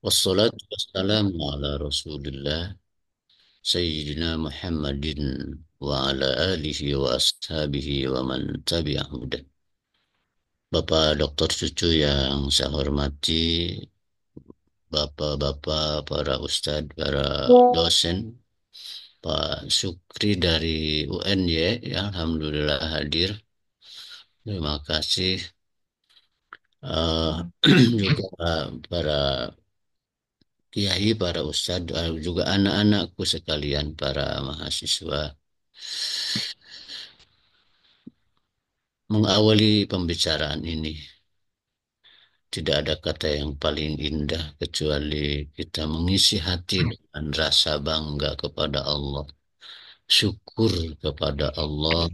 Wassalatu wassalamu ala Rasulillah Sayyidina Muhammadin wa ala alihi wa ashabihi wa man tabi'ahu. Bapak Dokter Cucu yang saya hormati, Bapak-bapak, para ustadz, para dosen, Pak Sukri dari UNY, ya, Alhamdulillah hadir. Terima kasih. Juga para kiai, para ustadz, juga anak-anakku sekalian, para mahasiswa. Mengawali pembicaraan ini, tidak ada kata yang paling indah kecuali kita mengisi hati dengan rasa bangga kepada Allah, syukur kepada Allah.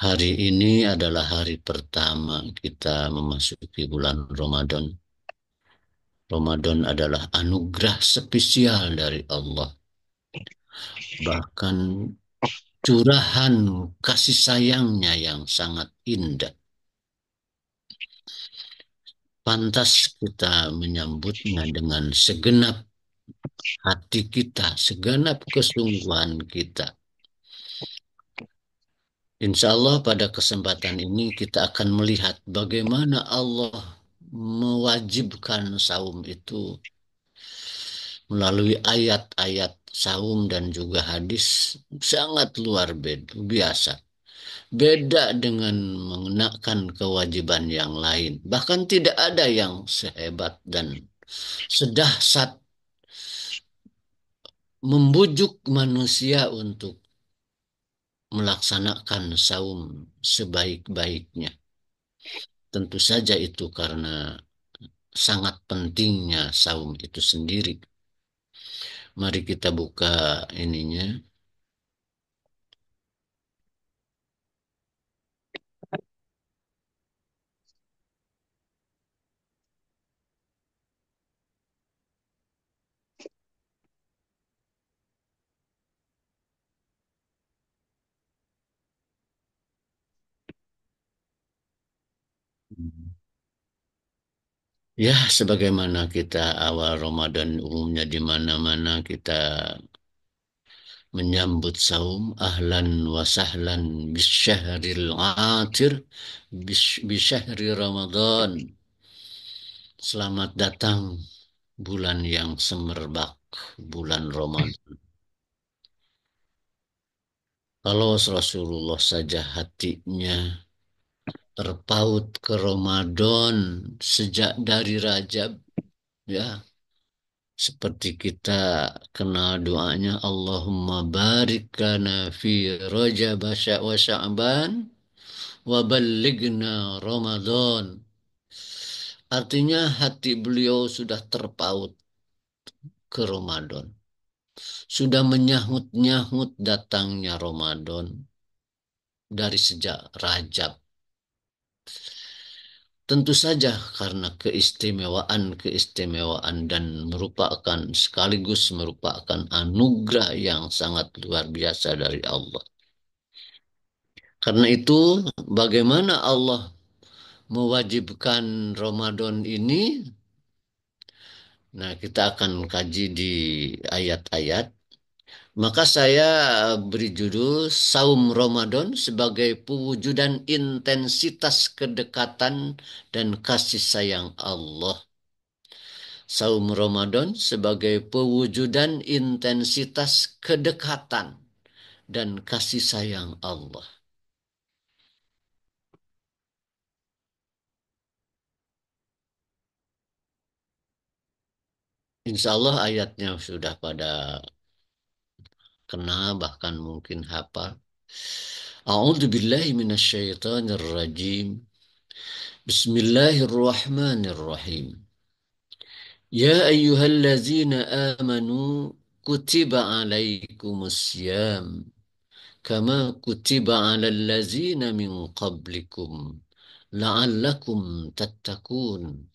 Hari ini adalah hari pertama kita memasuki bulan Ramadan. Ramadan adalah anugerah spesial dari Allah. Bahkan curahan kasih sayangnya yang sangat indah. Pantas kita menyambutnya dengan segenap hati kita, segenap kesungguhan kita. Insya Allah pada kesempatan ini kita akan melihat bagaimana Allah mewajibkan saum itu melalui ayat-ayat saum dan juga hadis sangat luar biasa. Beda dengan mengenakan kewajiban yang lain. Bahkan tidak ada yang sehebat dan sedahsyat membujuk manusia untuk melaksanakan saum sebaik-baiknya. Tentu saja itu karena sangat pentingnya saum itu sendiri. Mari kita buka ininya. Ya, sebagaimana kita awal Ramadan umumnya di mana-mana kita menyambut saum ahlan wa sahlan bisyahril atir bisyahri Ramadan. Selamat datang bulan yang semerbak, bulan Ramadan. Kalau Rasulullah saja hatinya terpaut ke Ramadan sejak dari Rajab, ya, seperti kita kenal doanya Allahumma barik lana fi Rajab wa Sya'ban wa ballighna Ramadan. Artinya hati beliau sudah terpaut ke Ramadan. Sudah menyahut-nyahut datangnya Ramadan dari sejak Rajab. Tentu saja karena keistimewaan dan sekaligus merupakan anugerah yang sangat luar biasa dari Allah. Karena itu, bagaimana Allah mewajibkan Ramadan ini? Nah, kita akan kaji di ayat-ayat. Maka saya beri judul Saum Ramadan sebagai pewujudan intensitas kedekatan dan kasih sayang Allah. Saum Ramadan sebagai pewujudan intensitas kedekatan dan kasih sayang Allah. Insya Allah ayatnya sudah pada kenal bahkan mungkin hafal. A'udzu billahi minasyaitonir rajim. Bismillahirrahmanirrahim. Ya ayyuhallazina amanu kutiba alaikumus syiyam kama kutiba alal ladzina min qablikum la'allakum tattaqun.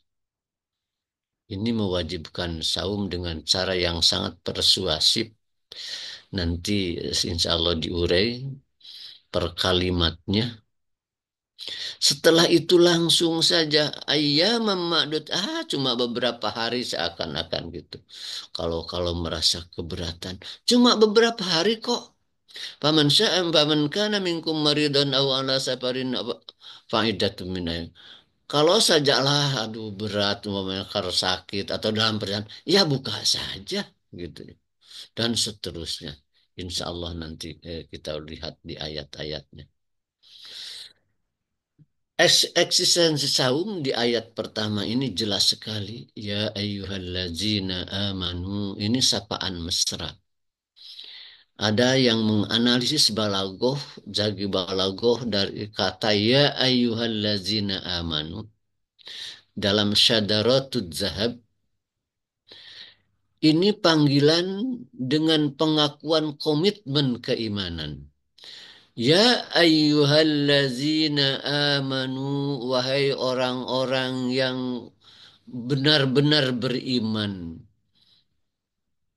Ini mewajibkan saum dengan cara yang sangat persuasif. Nanti insya Allah diurai per kalimatnya. Setelah itu langsung saja ayam ma'dud, cuma beberapa hari seakan-akan gitu. Kalau kalau merasa keberatan, cuma beberapa hari kok. Paman kana minkum maridan aw ala safarin faidatun min ayyam. Kalau sajalah aduh berat umpamanya karena sakit atau dalam perjalanan, ya buka saja gitu. Dan seterusnya. Insya Allah nanti kita lihat di ayat-ayatnya. Eksistensi saum di ayat pertama ini jelas sekali. Ya ayyuhallazina amanu. Ini sapaan mesra. Ada yang menganalisis balagoh, jagi balagoh dari kata ya ayyuhallazina amanu. Dalam syadaratud zahab, ini panggilan dengan pengakuan komitmen keimanan. Ya ayyuhallazina amanu, wahai orang-orang yang benar-benar beriman,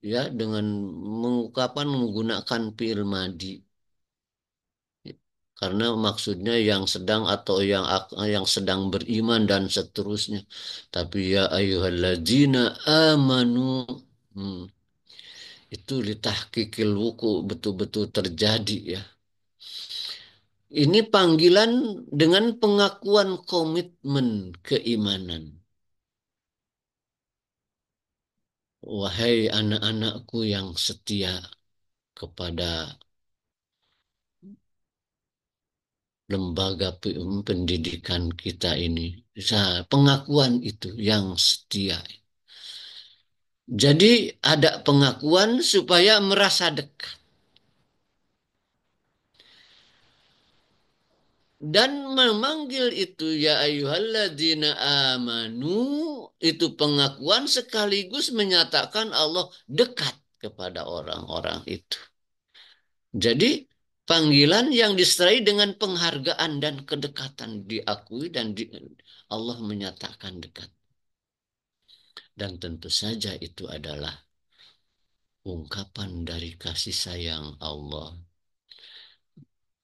ya, dengan mengungkapkan menggunakan fi'il madi, karena maksudnya yang sedang atau yang sedang beriman dan seterusnya. Tapi ya ayyuhallazina amanu, hmm, itu litahqiqil wuku, betul-betul terjadi ya. Ini panggilan dengan pengakuan komitmen keimanan. Wahai anak-anakku yang setia kepada lembaga pendidikan kita ini. Pengakuan itu yang setia. Jadi ada pengakuan supaya merasa dekat. Dan memanggil itu ya ayyuhalladzina amanu, itu pengakuan sekaligus menyatakan Allah dekat kepada orang-orang itu. Jadi panggilan yang disertai dengan penghargaan dan kedekatan, diakui dan Allah menyatakan dekat. Dan tentu saja itu adalah ungkapan dari kasih sayang Allah.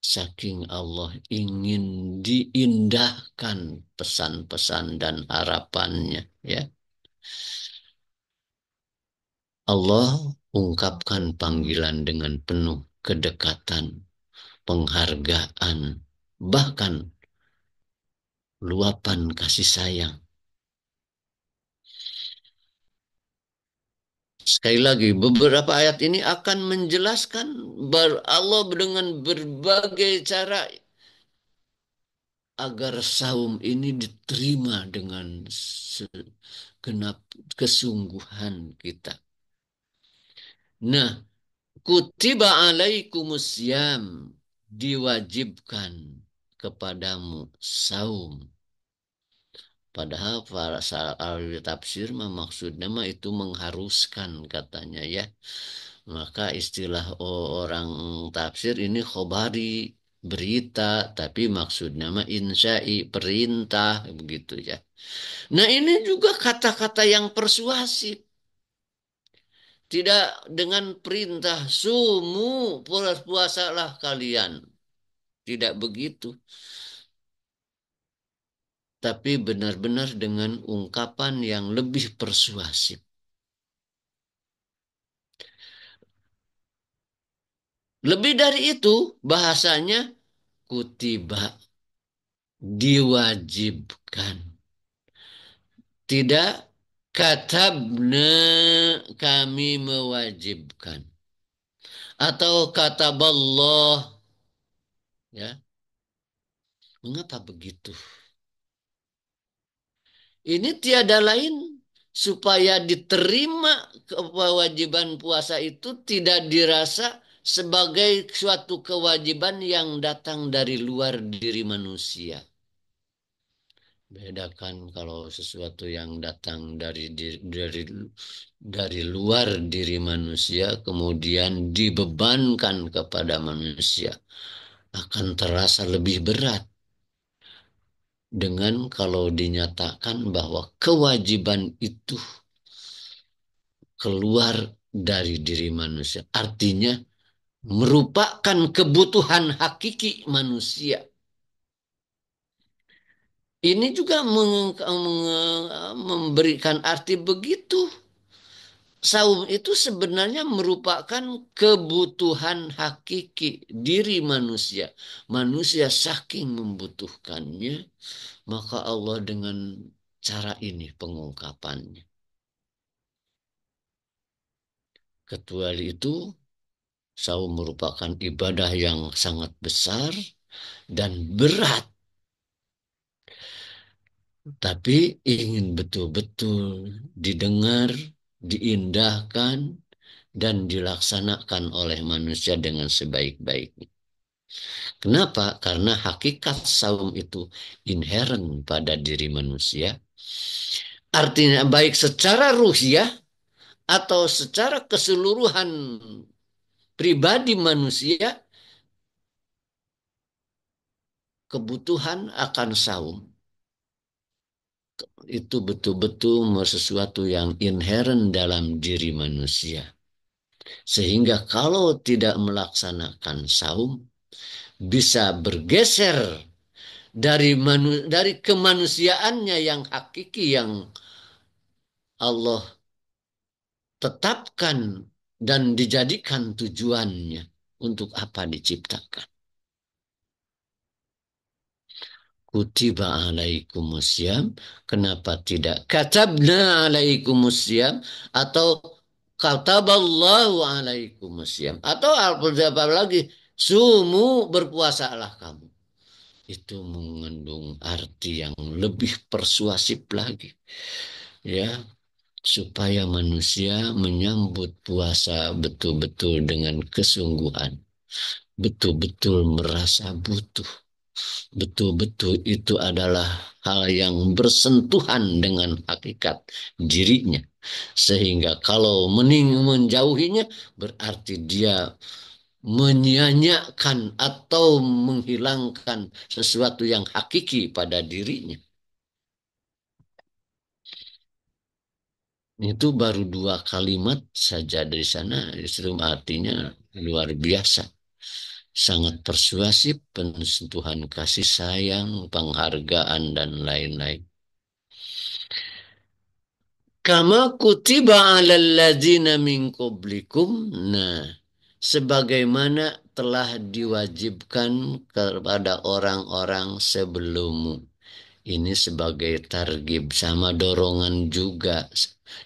Saking Allah ingin diindahkan pesan-pesan dan harapannya, ya. Allah ungkapkan panggilan dengan penuh kedekatan, penghargaan, bahkan luapan kasih sayang. Sekali lagi, beberapa ayat ini akan menjelaskan Allah dengan berbagai cara agar saum ini diterima dengan segenap kesungguhan kita. Nah, kutiba alaikumusiyam, diwajibkan kepadamu saum. Padahal para ahli tafsir maksudnya itu mengharuskan katanya ya. Maka istilah orang tafsir ini khobari, berita, tapi maksudnya insya'i, perintah, begitu ya. Nah ini juga kata-kata yang persuasif. Tidak dengan perintah, sumu, puasalah kalian. Tidak begitu. Tapi benar-benar dengan ungkapan yang lebih persuasif. Lebih dari itu, bahasanya kutiba, diwajibkan. Tidak katabna, kami mewajibkan. Atau kataballah, ya. Mengapa begitu? Ini tiada lain supaya diterima kewajiban puasa itu tidak dirasa sebagai suatu kewajiban yang datang dari luar diri manusia. Bedakan kalau sesuatu yang datang dari luar diri manusia kemudian dibebankan kepada manusia, akan terasa lebih berat dengan kalau dinyatakan bahwa kewajiban itu keluar dari diri manusia. Artinya merupakan kebutuhan hakiki manusia. Ini juga memberikan arti begitu. Saum itu sebenarnya merupakan kebutuhan hakiki diri manusia. Manusia saking membutuhkannya, maka Allah dengan cara ini pengungkapannya. Kecuali itu, saum merupakan ibadah yang sangat besar dan berat. Tapi ingin betul-betul didengar, diindahkan, dan dilaksanakan oleh manusia dengan sebaik-baiknya. Kenapa? Karena hakikat saum itu inherent pada diri manusia. Artinya baik secara ruhiyah atau secara keseluruhan pribadi manusia, kebutuhan akan saum itu betul-betul sesuatu yang inherent dalam diri manusia. Sehingga kalau tidak melaksanakan saum, bisa bergeser dari kemanusiaannya yang hakiki yang Allah tetapkan dan dijadikan tujuannya untuk apa diciptakan. Kutiba alaikumusiyam, kenapa tidak katabna alaikumusiyam atau kataballahu alaikumusiyam atau apa lagi sumu berpuasalah kamu. Itu mengandung arti yang lebih persuasif lagi, ya, supaya manusia menyambut puasa betul-betul dengan kesungguhan, betul-betul merasa butuh, betul-betul itu adalah hal yang bersentuhan dengan hakikat dirinya, sehingga kalau menjauhinya berarti dia menyia-nyiakan atau menghilangkan sesuatu yang hakiki pada dirinya. Itu baru dua kalimat saja dari sana, justru artinya luar biasa. Sangat persuasif, pensentuhan kasih sayang, penghargaan, dan lain-lain. Kama kutiba alal ladzina min qablikum. Nah, sebagaimana telah diwajibkan kepada orang-orang sebelummu. Ini sebagai targib sama dorongan juga.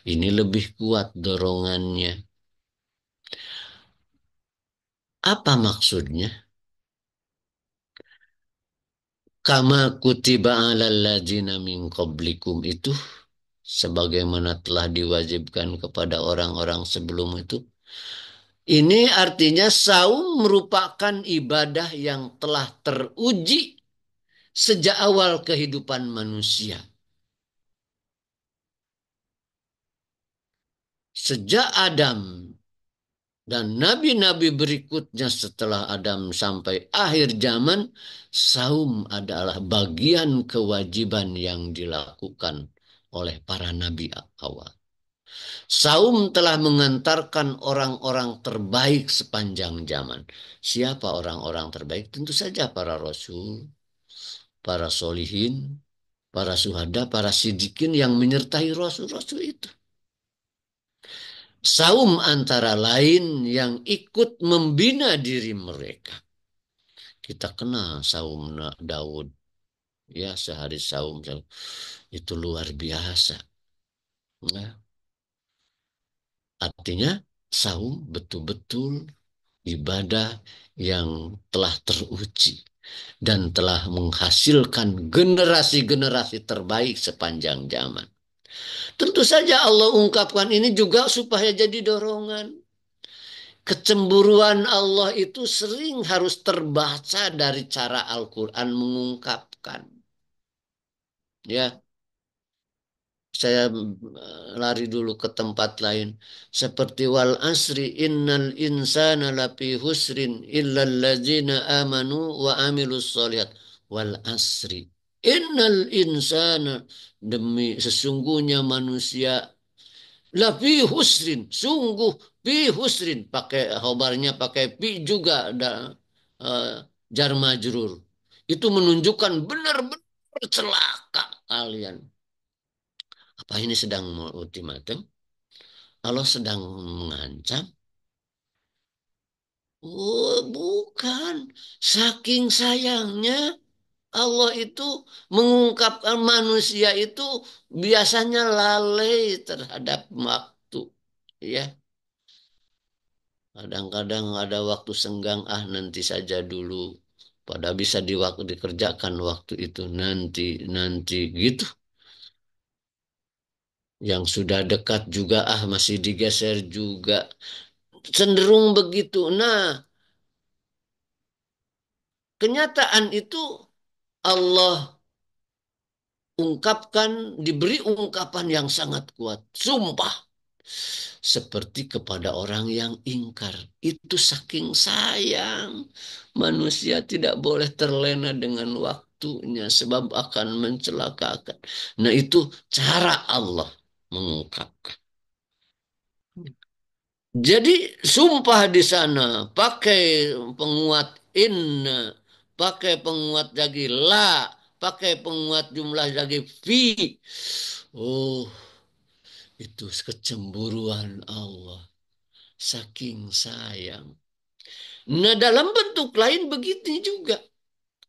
Ini lebih kuat dorongannya. Apa maksudnya? Kama kutiba alal ladzina min qablikum itu sebagaimana telah diwajibkan kepada orang-orang sebelum itu. Ini artinya saum merupakan ibadah yang telah teruji sejak awal kehidupan manusia. Sejak Adam dan nabi-nabi berikutnya setelah Adam sampai akhir zaman, saum adalah bagian kewajiban yang dilakukan oleh para nabi awal. Saum telah mengantarkan orang-orang terbaik sepanjang zaman. Siapa orang-orang terbaik? Tentu saja para rasul, para solihin, para suhada, para sidikin yang menyertai rasul-rasul itu. Saum antara lain yang ikut membina diri mereka. Kita kenal saum Daud. Ya, sehari saum. Itu luar biasa. Nah, artinya saum betul-betul ibadah yang telah teruji dan telah menghasilkan generasi-generasi terbaik sepanjang zaman. Tentu saja Allah ungkapkan ini juga supaya jadi dorongan. Kecemburuan Allah itu sering harus terbaca dari cara Al-Quran mengungkapkan. Ya, saya lari dulu ke tempat lain. Seperti wal asri innal insana lafi husrin illal ladzina amanu wa amilus solihat. Wal asri. Innal insana, demi sesungguhnya manusia lafi husrin, sungguh fi husrin, pakai khobarnya pakai fi juga ada jar majrur. Itu menunjukkan benar-benar Celaka kalian. Apa ini sedang mau ultimatum? Allah sedang mengancam? Oh, bukan. Saking sayangnya Allah itu mengungkapkan manusia itu biasanya lalai terhadap waktu. Ya, kadang-kadang ada waktu senggang, ah nanti saja dulu. Pada bisa di waktu dikerjakan waktu itu nanti nanti gitu. Yang sudah dekat juga ah masih digeser juga. Cenderung begitu. Nah, kenyataan itu Allah ungkapkan, diberi ungkapan yang sangat kuat. Sumpah. Seperti kepada orang yang ingkar. Itu saking sayang. Manusia tidak boleh terlena dengan waktunya sebab akan mencelakakan. Nah itu cara Allah mengungkapkan. Jadi sumpah di sana pakai penguat inna, pakai penguat lagi la, pakai penguat jumlah lagi fi. Oh, itu kecemburuan Allah. Saking sayang. Nah, dalam bentuk lain begitu juga.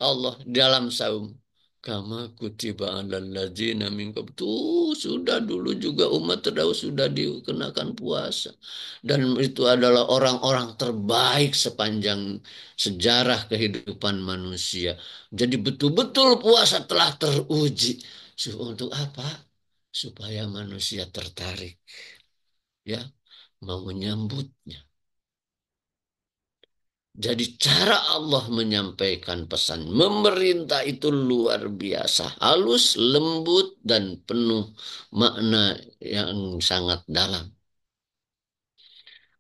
Allah dalam saum. Kama kutiba alal ladzina min tuh sudah dulu juga umat terdahulu sudah dikenakan puasa. Dan itu adalah orang-orang terbaik sepanjang sejarah kehidupan manusia. Jadi betul-betul puasa telah teruji. Untuk apa? Supaya manusia tertarik, ya, mau menyambutnya. Jadi cara Allah menyampaikan pesan memerintah itu luar biasa, halus, lembut, dan penuh makna yang sangat dalam.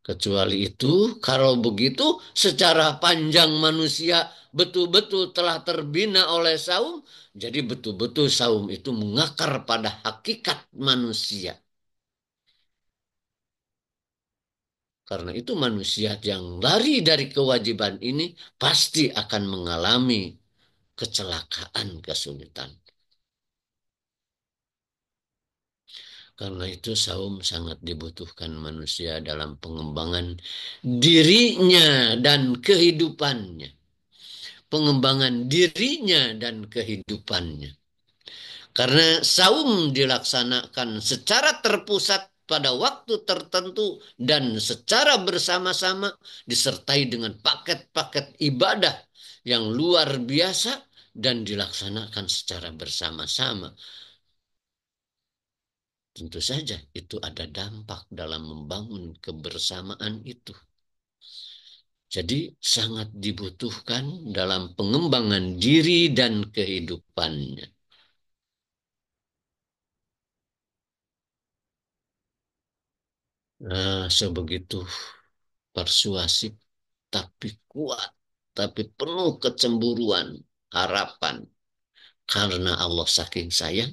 Kecuali itu, kalau begitu secara panjang manusia betul-betul telah terbina oleh saum, jadi betul-betul saum itu mengakar pada hakikat manusia. Karena itu manusia yang lari dari kewajiban ini pasti akan mengalami kecelakaan, kesulitan. Karena itu saum sangat dibutuhkan manusia dalam pengembangan dirinya dan kehidupannya. Pengembangan dirinya dan kehidupannya. Karena saum dilaksanakan secara terpusat pada waktu tertentu dan secara bersama-sama disertai dengan paket-paket ibadah yang luar biasa dan dilaksanakan secara bersama-sama. Tentu saja itu ada dampak dalam membangun kebersamaan itu. Jadi sangat dibutuhkan dalam pengembangan diri dan kehidupannya. Nah, sebegitu persuasif tapi kuat, tapi penuh kecemburuan, harapan. Karena Allah saking sayang,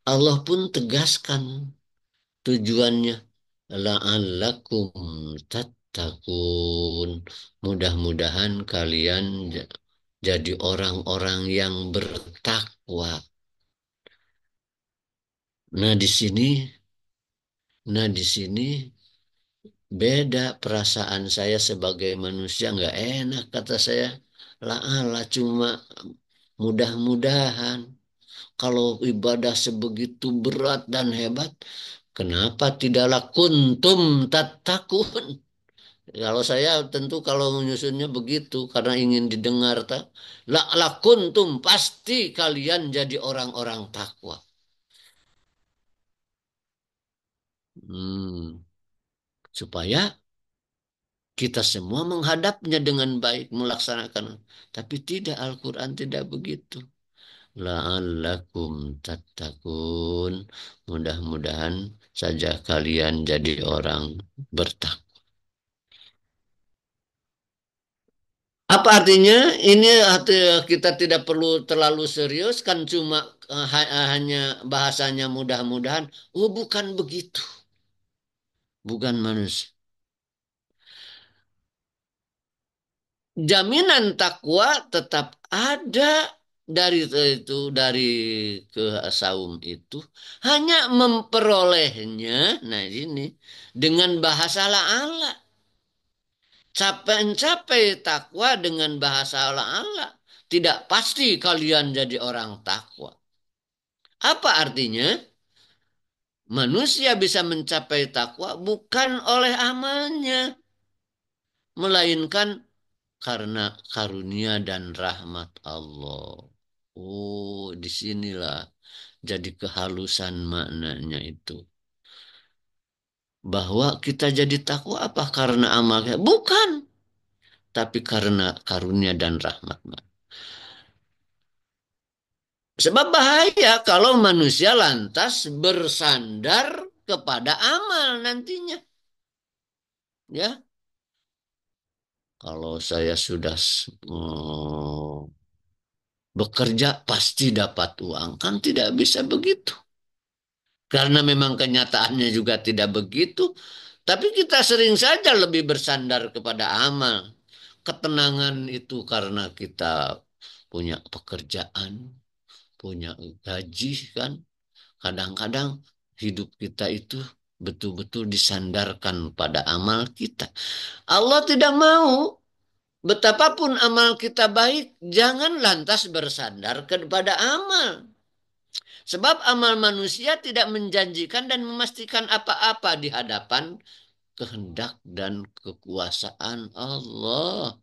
Allah pun tegaskan tujuannya. La'allakum tattaqun. Mudah-mudahan kalian jadi orang-orang yang bertakwa. Nah di sini, nah di sini beda perasaan saya sebagai manusia nggak enak kata saya. La'ala cuma mudah-mudahan. Kalau ibadah sebegitu berat dan hebat, kenapa tidaklah kuntum tattaqun? Kalau saya tentu kalau menyusunnya begitu karena ingin didengar tak. La kuntum pasti kalian jadi orang-orang takwa. Hmm, supaya kita semua menghadapnya dengan baik, melaksanakan. Tapi tidak, Al-Quran tidak begitu. La'allakum tattaqun. Mudah-mudahan saja kalian jadi orang bertakwa. Apa artinya? Ini kita tidak perlu terlalu serius, kan cuma hanya bahasanya mudah-mudahan. Oh, bukan begitu. Bukan manusia. Jaminan takwa tetap ada. dari ke saum itu hanya memperolehnya, nah ini dengan bahasa ala-ala. Capai takwa dengan bahasa ala-ala. Tidak pasti kalian jadi orang takwa. Apa artinya? Manusia bisa mencapai takwa bukan oleh amalnya, melainkan karena karunia dan rahmat Allah. Oh, disinilah jadi kehalusan maknanya itu. Bahwa kita jadi takwa apa karena amalnya? Bukan, tapi karena karunia dan rahmat. Sebab bahaya kalau manusia lantas bersandar kepada amal nantinya. Ya, kalau saya sudah bekerja pasti dapat uang, kan tidak bisa begitu. Karena memang kenyataannya juga tidak begitu. Tapi kita sering saja lebih bersandar kepada amal. Ketenangan itu karena kita punya pekerjaan, punya gaji kan. Kadang-kadang hidup kita itu betul-betul disandarkan pada amal kita. Allah tidak mau betapapun amal kita baik, jangan lantas bersandar kepada amal. Sebab amal manusia tidak menjanjikan dan memastikan apa-apa di hadapan kehendak dan kekuasaan Allah.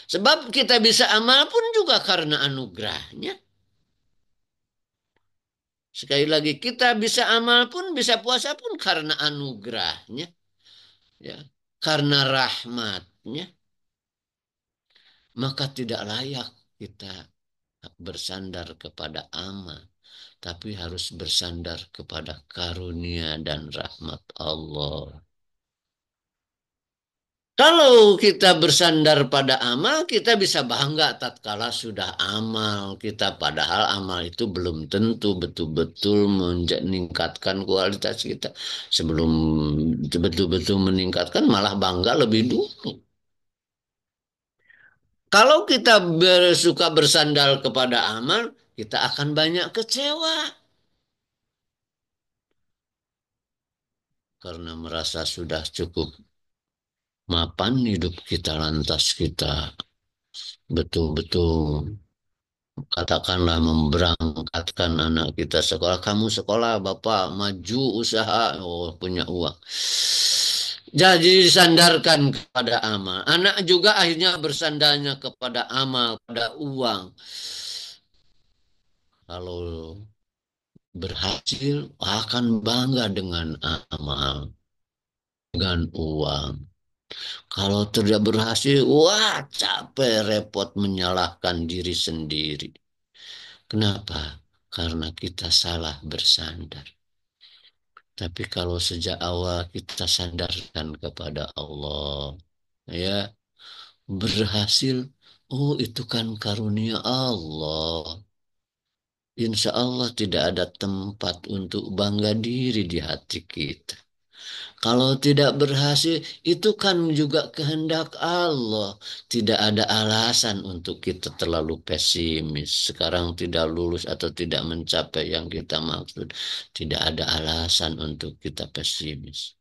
Sebab kita bisa amal pun juga karena anugerahnya. Sekali lagi kita bisa amal pun, bisa puasa pun karena anugerahnya. Ya, karena rahmatnya. Maka tidak layak kita bersandar kepada amal. Tapi harus bersandar kepada karunia dan rahmat Allah. Kalau kita bersandar pada amal, kita bisa bangga tatkala sudah amal kita. Padahal amal itu belum tentu betul-betul meningkatkan kualitas kita. Sebelum betul-betul meningkatkan, malah bangga lebih dulu. Kalau kita suka bersandar kepada amal, kita akan banyak kecewa. Karena merasa sudah cukup mapan hidup kita, lantas kita betul-betul katakanlah memberangkatkan anak kita sekolah. Kamu sekolah, Bapak maju usaha, oh punya uang. Jadi disandarkan kepada amal. Anak juga akhirnya bersandarnya kepada amal, pada uang. Kalau berhasil akan bangga dengan amal, dengan uang. Kalau tidak berhasil, wah capek repot menyalahkan diri sendiri. Kenapa? Karena kita salah bersandar. Tapi kalau sejak awal kita sandarkan kepada Allah, ya berhasil, oh itu kan karunia Allah. Insya Allah tidak ada tempat untuk bangga diri di hati kita. Kalau tidak berhasil, itu kan juga kehendak Allah. Tidak ada alasan untuk kita terlalu pesimis. Sekarang tidak lulus atau tidak mencapai yang kita maksud. Tidak ada alasan untuk kita pesimis.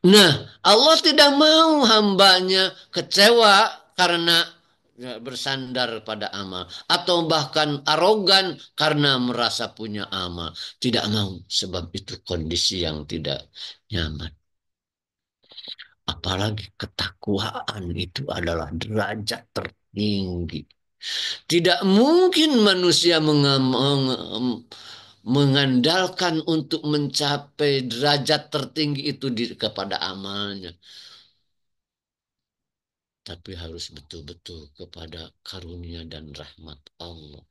Nah, Allah tidak mau hambanya kecewa karena bersandar pada amal. Atau bahkan arogan karena merasa punya amal. Tidak mau, sebab itu kondisi yang tidak nyaman. Apalagi ketakwaan itu adalah derajat tertinggi. Tidak mungkin manusia mengandalkan untuk mencapai derajat tertinggi itu kepada amalnya. Tapi harus betul-betul kepada karunia dan rahmat Allah.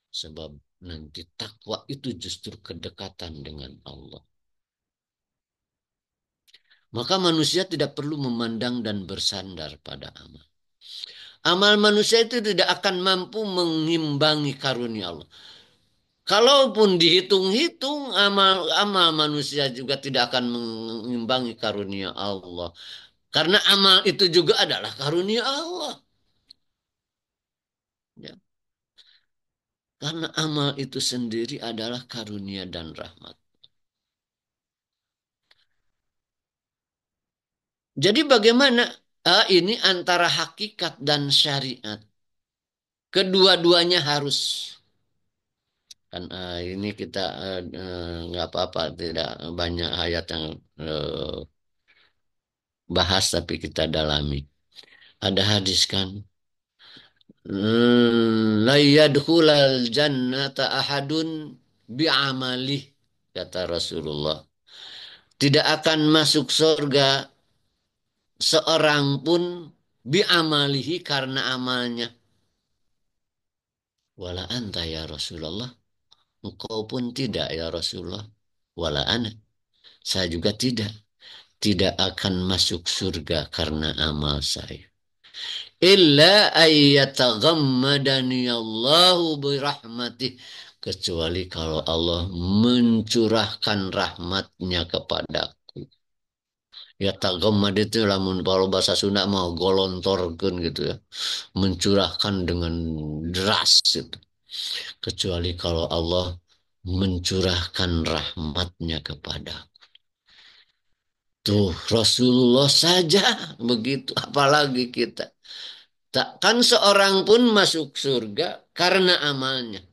Sebab nanti takwa itu justru kedekatan dengan Allah. Maka manusia tidak perlu memandang dan bersandar pada amal. Amal manusia itu tidak akan mampu mengimbangi karunia Allah. Kalaupun dihitung-hitung, amal manusia juga tidak akan mengimbangi karunia Allah. Karena amal itu juga adalah karunia Allah. Ya. Karena amal itu sendiri adalah karunia dan rahmat. Jadi bagaimana ini antara hakikat dan syariat? Kedua-duanya harus. Kan ini kita nggak apa-apa, tidak banyak ayat yang bahas tapi kita dalami. Ada hadis kan, la yadkhulal jannata ahadun bi'amalih, kata Rasulullah. Tidak akan masuk surga seorang pun bi'amalihi karena amalnya. Wala anta ya Rasulullah. Engkau pun tidak ya Rasulullah. Wala ana. Saya juga tidak. Tidak akan masuk surga karena amal saya. Illa ayyataghammadani Allahu birahmatih. Kecuali kalau Allah mencurahkan rahmatnya kepadaku. Ya tagammad itu lamun kalau bahasa Sunda mau golontorkeun gitu ya. Mencurahkan dengan deras itu. Kecuali kalau Allah mencurahkan rahmatnya kepada. Tuh Rasulullah saja begitu, apalagi kita. Takkan seorang pun masuk surga karena amalnya.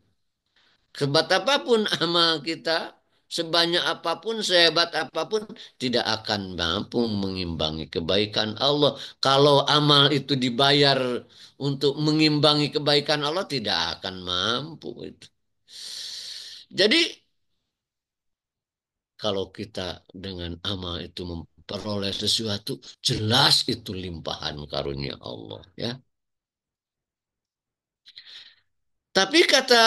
Sebat apapun amal kita, sebanyak apapun, sehebat apapun, tidak akan mampu mengimbangi kebaikan Allah. Kalau amal itu dibayar untuk mengimbangi kebaikan Allah, tidak akan mampu itu. Jadi kalau kita dengan amal itu memperoleh sesuatu, jelas itu limpahan karunia Allah, ya. Tapi kata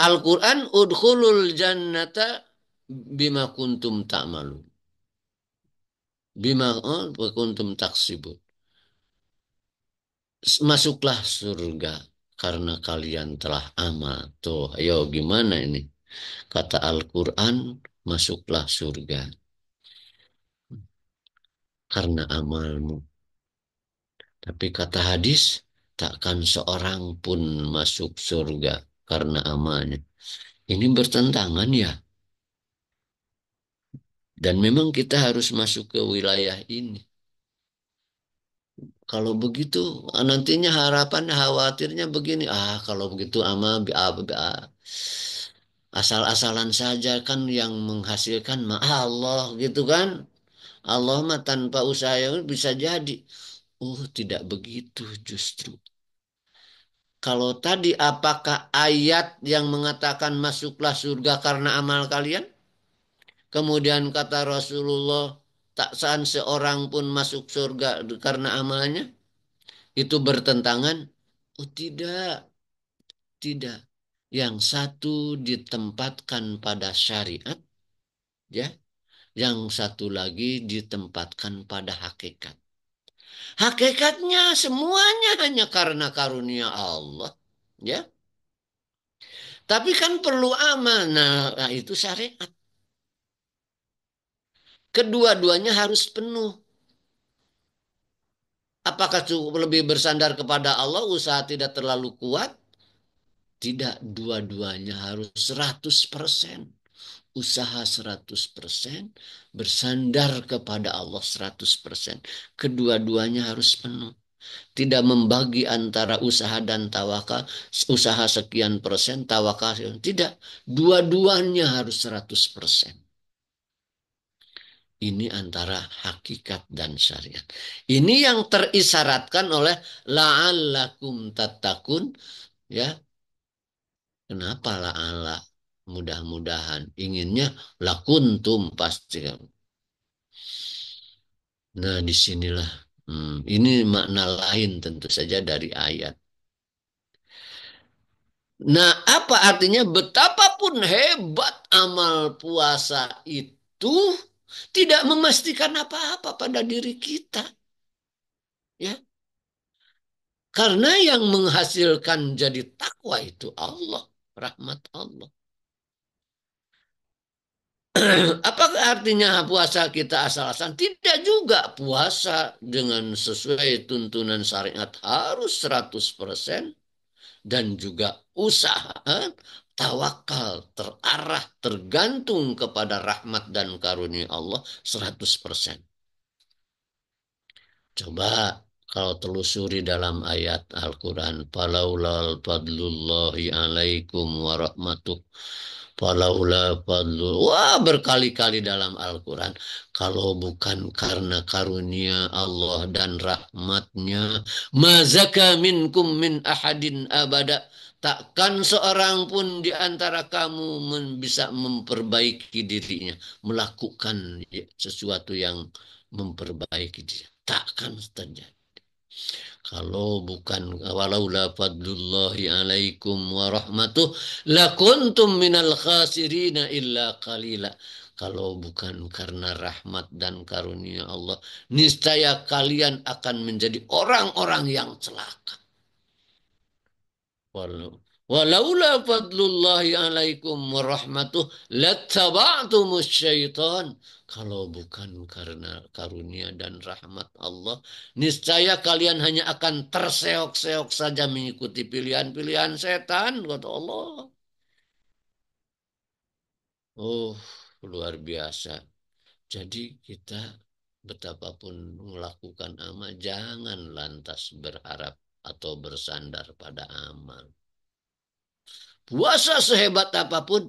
Al-Quran, udkhulul jannata bima kuntum ta'malun. Bima kuntum taksibun. Masuklah surga karena kalian telah amal. Tuh, ayo gimana ini? Kata Al-Quran, masuklah surga karena amalmu. Tapi kata hadis, takkan seorang pun masuk surga karena amalnya. Ini bertentangan ya. Dan memang kita harus masuk ke wilayah ini. Kalau begitu nantinya harapan khawatirnya begini. Kalau begitu asal-asalan saja kan yang menghasilkan mah Allah gitu kan. Allah mah tanpa usaha bisa jadi. Tidak begitu justru. Kalau tadi apakah ayat yang mengatakan masuklah surga karena amal kalian? Kemudian kata Rasulullah, tak saan seorang pun masuk surga karena amalnya. Itu bertentangan? Tidak, tidak. Yang satu ditempatkan pada syariat, ya. Yang satu lagi ditempatkan pada hakikat. Hakikatnya semuanya hanya karena karunia Allah, ya. Tapi kan perlu amal. Nah, itu syariat. Kedua-duanya harus penuh. Apakah cukup lebih bersandar kepada Allah, usaha tidak terlalu kuat? Tidak, dua-duanya harus 100%. Usaha 100%, bersandar kepada Allah 100%. Kedua-duanya harus penuh. Tidak membagi antara usaha dan tawakal, usaha sekian persen, tawakal tidak. Dua-duanya harus 100%. Ini antara hakikat dan syariat. Ini yang terisaratkan oleh la'allakum tattaqun, ya. Kenapa la'alla? Mudah-mudahan. Inginnya lakuntum pasti. Nah, disinilah. Ini makna lain tentu saja dari ayat. Nah, apa artinya betapapun hebat amal puasa itu tidak memastikan apa-apa pada diri kita. Ya, karena yang menghasilkan jadi takwa itu Allah, rahmat Allah. Apakah artinya puasa kita asal-asalan? Tidak juga, puasa dengan sesuai tuntunan syariat harus 100%. dan juga usaha, tawakal, terarah, tergantung kepada rahmat dan karunia Allah 100%. Coba kalau telusuri dalam ayat Al-Quran, falaulal fadlullahi alaikum warahmatuh. Falaula fadlu. Wah, berkali-kali dalam Al-Quran. Kalau bukan karena karunia Allah dan rahmatnya, mazaka minkum min ahadin abada. Takkan seorang pun di antara kamu bisa memperbaiki dirinya, melakukan sesuatu yang memperbaiki diri. Takkan terjadi. Kalau bukan walaula fadlullahi alaikum wa rahmatuh lakuntum minal khasirina illa qalila. Kalau bukan karena rahmat dan karunia Allah, niscaya kalian akan menjadi orang-orang yang celaka. Walaula fadlullahi alaikum warahmatuh lattaba'tumus syaitan. Kalau bukan karena karunia dan rahmat Allah, niscaya kalian hanya akan terseok-seok saja mengikuti pilihan-pilihan setan, kata Allah. Oh, luar biasa. Jadi kita betapapun melakukan amal, jangan lantas berharap atau bersandar pada amal. Puasa sehebat apapun,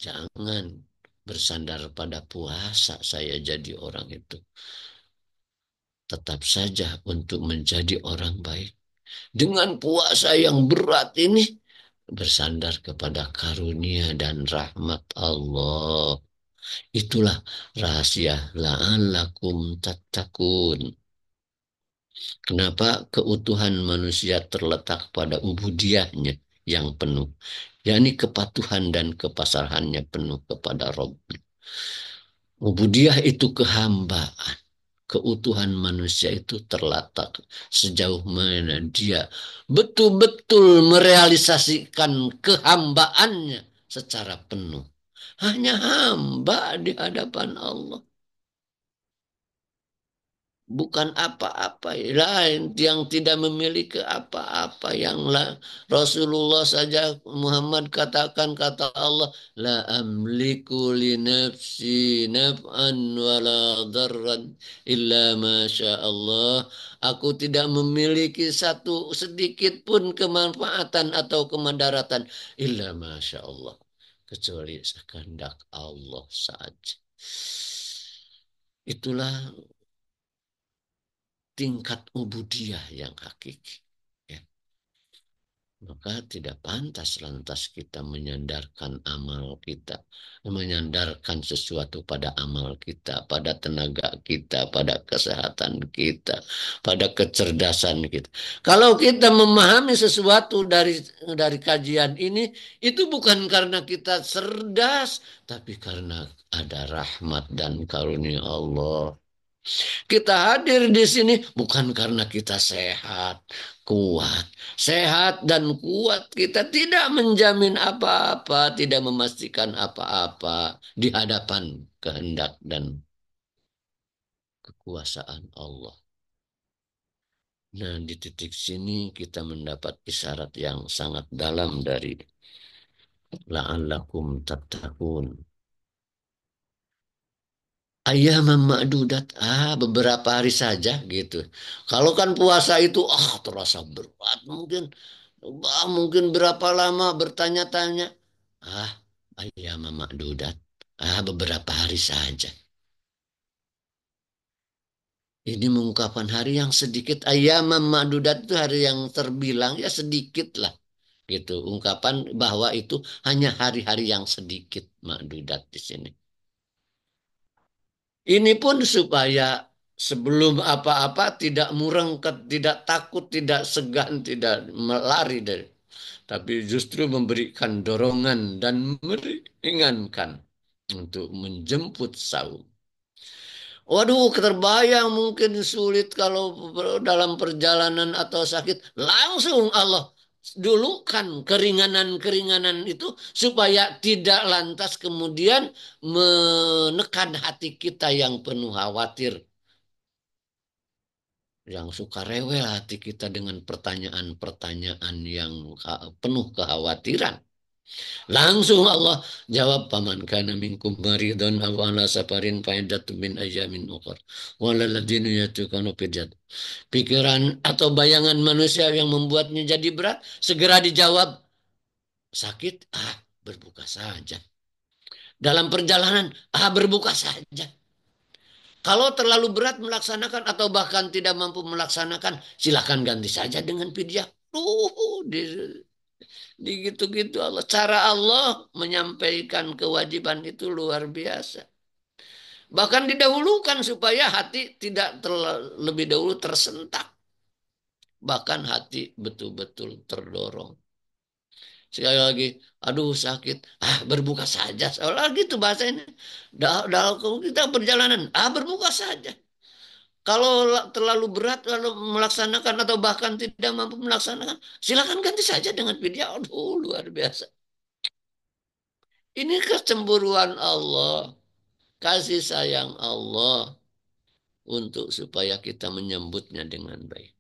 jangan bersandar pada puasa saya jadi orang itu. Tetap saja untuk menjadi orang baik. Dengan puasa yang berat ini, bersandar kepada karunia dan rahmat Allah. Itulah rahasia la'allakum tattaqun. Kenapa keutuhan manusia terletak pada ubudiyahnya yang penuh, yakni kepatuhan dan kepasrahannya penuh kepada Rabb. Ubudiyah itu kehambaan. Keutuhan manusia itu terletak sejauh mana dia betul-betul merealisasikan kehambaannya secara penuh. Hanya hamba di hadapan Allah. Bukan apa-apa lain yang tidak memiliki apa-apa yang Rasulullah saja Muhammad katakan kata Allah la amliku li nafsi naf'an wala darran illa masya Allah, aku tidak memiliki satu sedikit pun kemanfaatan atau kemudaratan illa masya Allah, kecuali kehendak Allah saja. Itulah tingkat ubudiyah yang hakiki. Ya. Maka tidak pantas lantas kita menyandarkan amal kita, menyandarkan sesuatu pada amal kita, pada tenaga kita, pada kesehatan kita, pada kecerdasan kita. Kalau kita memahami sesuatu dari kajian ini, itu bukan karena kita cerdas, tapi karena ada rahmat dan karunia Allah. Kita hadir di sini bukan karena kita sehat, kuat. Sehat dan kuat kita tidak menjamin apa-apa, tidak memastikan apa-apa di hadapan kehendak dan kekuasaan Allah. Nah, di titik sini kita mendapat isyarat yang sangat dalam dari la'allakum tattaqun. Ayam ma'dudat, beberapa hari saja gitu. Kalau kan puasa itu terasa berat, mungkin berapa lama bertanya-tanya. Ah, ayam ma'dudat, beberapa hari saja. Ini mengungkapkan hari yang sedikit. Ayam ma'dudat itu hari yang terbilang ya sedikit lah gitu. Ungkapan bahwa itu hanya hari-hari yang sedikit ma'dudat di sini. Ini pun supaya sebelum apa-apa tidak murengket, tidak takut, tidak segan, tidak melari dari, tapi justru memberikan dorongan dan meringankan untuk menjemput saum. Waduh, terbayang mungkin sulit kalau dalam perjalanan atau sakit. Langsung Allah dulukan keringanan-keringanan itu supaya tidak lantas kemudian menekan hati kita yang penuh khawatir. yang suka rewel hati kita dengan pertanyaan-pertanyaan yang penuh kekhawatiran. Langsung Allah jawab, paman kana minkum maridun aw ala safarin fa iddatun min ayyamin ukhra walal ladzina yatukanu fidyat. Pikiran atau bayangan manusia yang membuatnya jadi berat segera dijawab, sakit berbuka saja. Dalam perjalanan berbuka saja. Kalau terlalu berat melaksanakan atau bahkan tidak mampu melaksanakan, silakan ganti saja dengan fidyah. Di, di gitu-gitu Allah. Cara Allah menyampaikan kewajiban itu luar biasa. Bahkan didahulukan supaya hati tidak lebih dahulu tersentak. Bahkan hati betul-betul terdorong. Sekali lagi, aduh sakit, berbuka saja. Seolah gitu bahasanya. Dalam kita perjalanan, berbuka saja. Kalau terlalu berat lalu melaksanakan atau bahkan tidak mampu melaksanakan, silakan ganti saja dengan video. Aduh, luar biasa. Ini kecemburuan Allah, kasih sayang Allah untuk supaya kita menyambutnya dengan baik.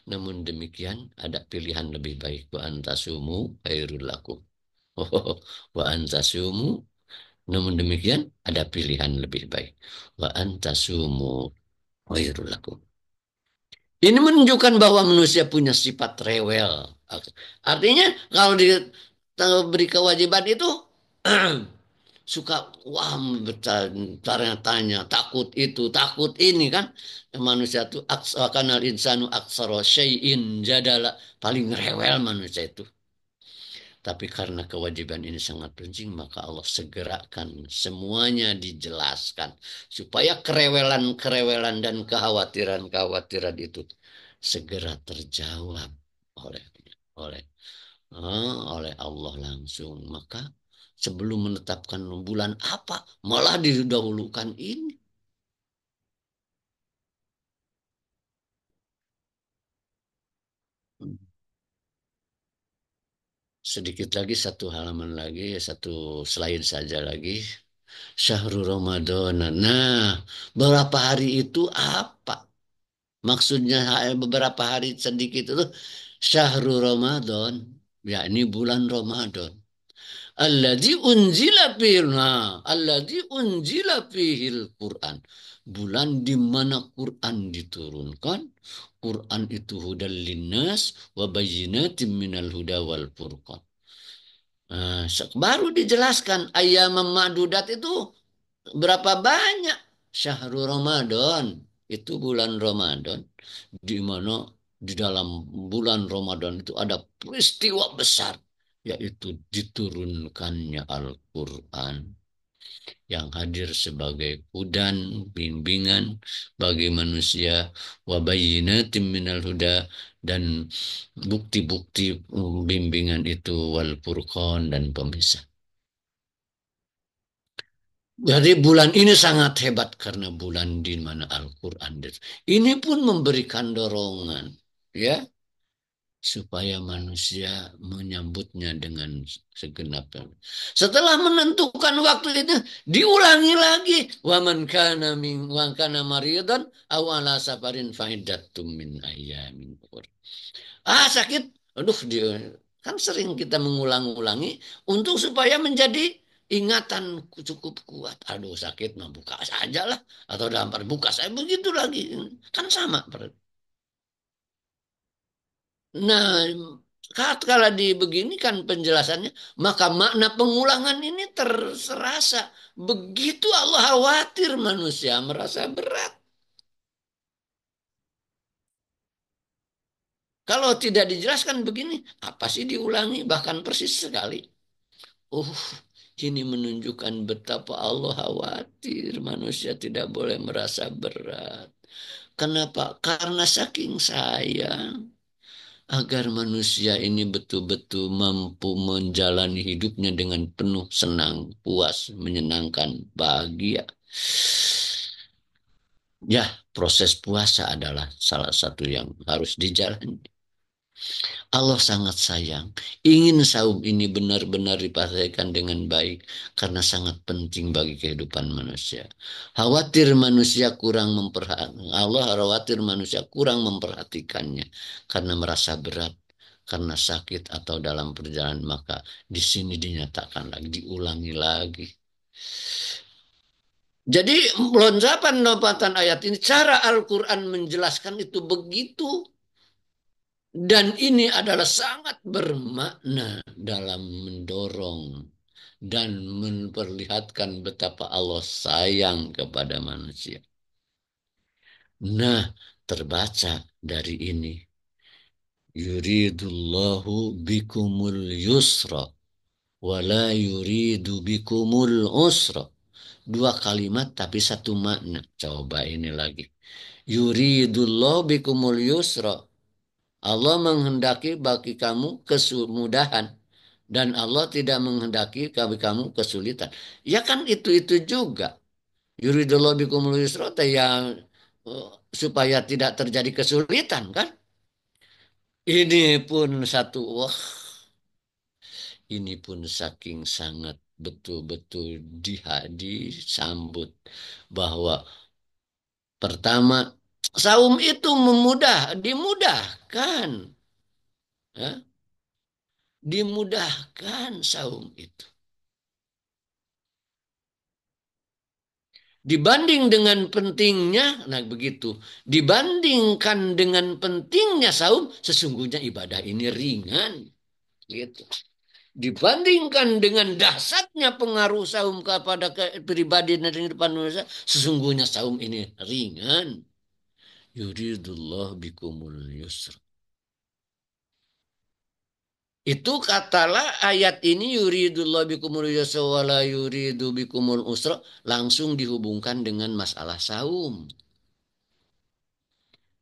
Namun demikian ada pilihan lebih baik. Wa antasumu khairul lakum. Wa antasumu. Namun demikian ada pilihan lebih baik. Wa antasumu khairul lakum. Ini menunjukkan bahwa manusia punya sifat rewel. Artinya kalau diberi kewajiban itu suka wah bertanya-tanya, takut itu, takut ini kan. Manusia itu kanal insanu aksara syai'in jadala, paling rewel manusia itu. Tapi karena kewajiban ini sangat penting, maka Allah segerakan semuanya dijelaskan. Supaya kerewelan-kerewelan dan kekhawatiran-kekhawatiran itu segera terjawab oleh oleh oleh Allah langsung. Maka sebelum menetapkan bulan apa, malah didahulukan ini. Sedikit lagi, satu halaman lagi, satu slide saja lagi. Syahrul Ramadan. Nah, berapa hari itu apa? Maksudnya beberapa hari sedikit itu Syahrul Ramadan. Ya, ini bulan Ramadan. Alladzi unzila alladzi unzila fihil Quran. Bulan di mana Quran diturunkan. Quran itu hudal linnas wa bayyinatin minal huda wal furqan. Nah, baru dijelaskan ayam ma'dudat itu berapa banyak. Syahrul Ramadan itu bulan Ramadan, di mana di dalam bulan Ramadan itu ada peristiwa besar, yaitu diturunkannya Al-Quran yang hadir sebagai hudan, bimbingan bagi manusia, wabayinatim minal huda, dan bukti-bukti bimbingan itu wal furqan, dan pemisah. Jadi bulan ini sangat hebat karena bulan di mana Al-Quran. Ini pun memberikan dorongan, ya, supaya manusia menyambutnya dengan segenap. Setelah menentukan waktu itu, diulangi lagi. Wa kana maridan aw ala safarin faidatum min ayyamin ukhra. Sakit. Aduh, kan sering kita mengulang-ulangi untuk supaya menjadi ingatan cukup kuat. Aduh, sakit mah buka saja lah. Atau dalam buka saya begitu lagi. Kan sama. Nah, kalau dibeginikan penjelasannya, maka makna pengulangan ini terserasa. Begitu Allah khawatir manusia merasa berat. Kalau tidak dijelaskan begini, apa sih diulangi? Bahkan persis sekali. Oh, ini menunjukkan betapa Allah khawatir manusia tidak boleh merasa berat. Kenapa? Karena saking sayang agar manusia ini betul-betul mampu menjalani hidupnya dengan penuh senang, puas, menyenangkan, bahagia. Ya, proses puasa adalah salah satu yang harus dijalani. Allah sangat sayang. Ingin saum ini benar-benar dipraktikkan dengan baik karena sangat penting bagi kehidupan manusia. Khawatir manusia kurang memperhatikan Allah khawatir manusia kurang memperhatikannya karena merasa berat, karena sakit atau dalam perjalanan maka di sini dinyatakan lagi, diulangi lagi. Jadi lompatan ayat ini cara Al-Quran menjelaskan itu begitu. Dan ini adalah sangat bermakna dalam mendorong dan memperlihatkan betapa Allah sayang kepada manusia. Nah, terbaca dari ini, yuridullahu bikumul yusra wala yuridu bikumul usra. Dua kalimat tapi satu makna. Coba ini lagi. Yuridullahu bikumul yusra. Allah menghendaki bagi kamu kemudahan dan Allah tidak menghendaki bagi kamu kesulitan. Ya kan itu juga. Yuridullah bikumul yusra ya supaya tidak terjadi kesulitan kan? Ini pun satu wah, ini pun saking sangat betul-betul disambut bahwa pertama saum itu dimudahkan, ya, dimudahkan saum itu. Dibanding dengan pentingnya, nah begitu. Dibandingkan dengan pentingnya saum, sesungguhnya ibadah ini ringan. Gitu. Dibandingkan dengan dahsyatnya pengaruh saum kepada kepribadian dan kehidupan manusia, sesungguhnya saum ini ringan. Yuridullah bikumul yusra. Itu katalah ayat ini yuridullah bikumul yusra wala yuridu bikumul usra langsung dihubungkan dengan masalah saum.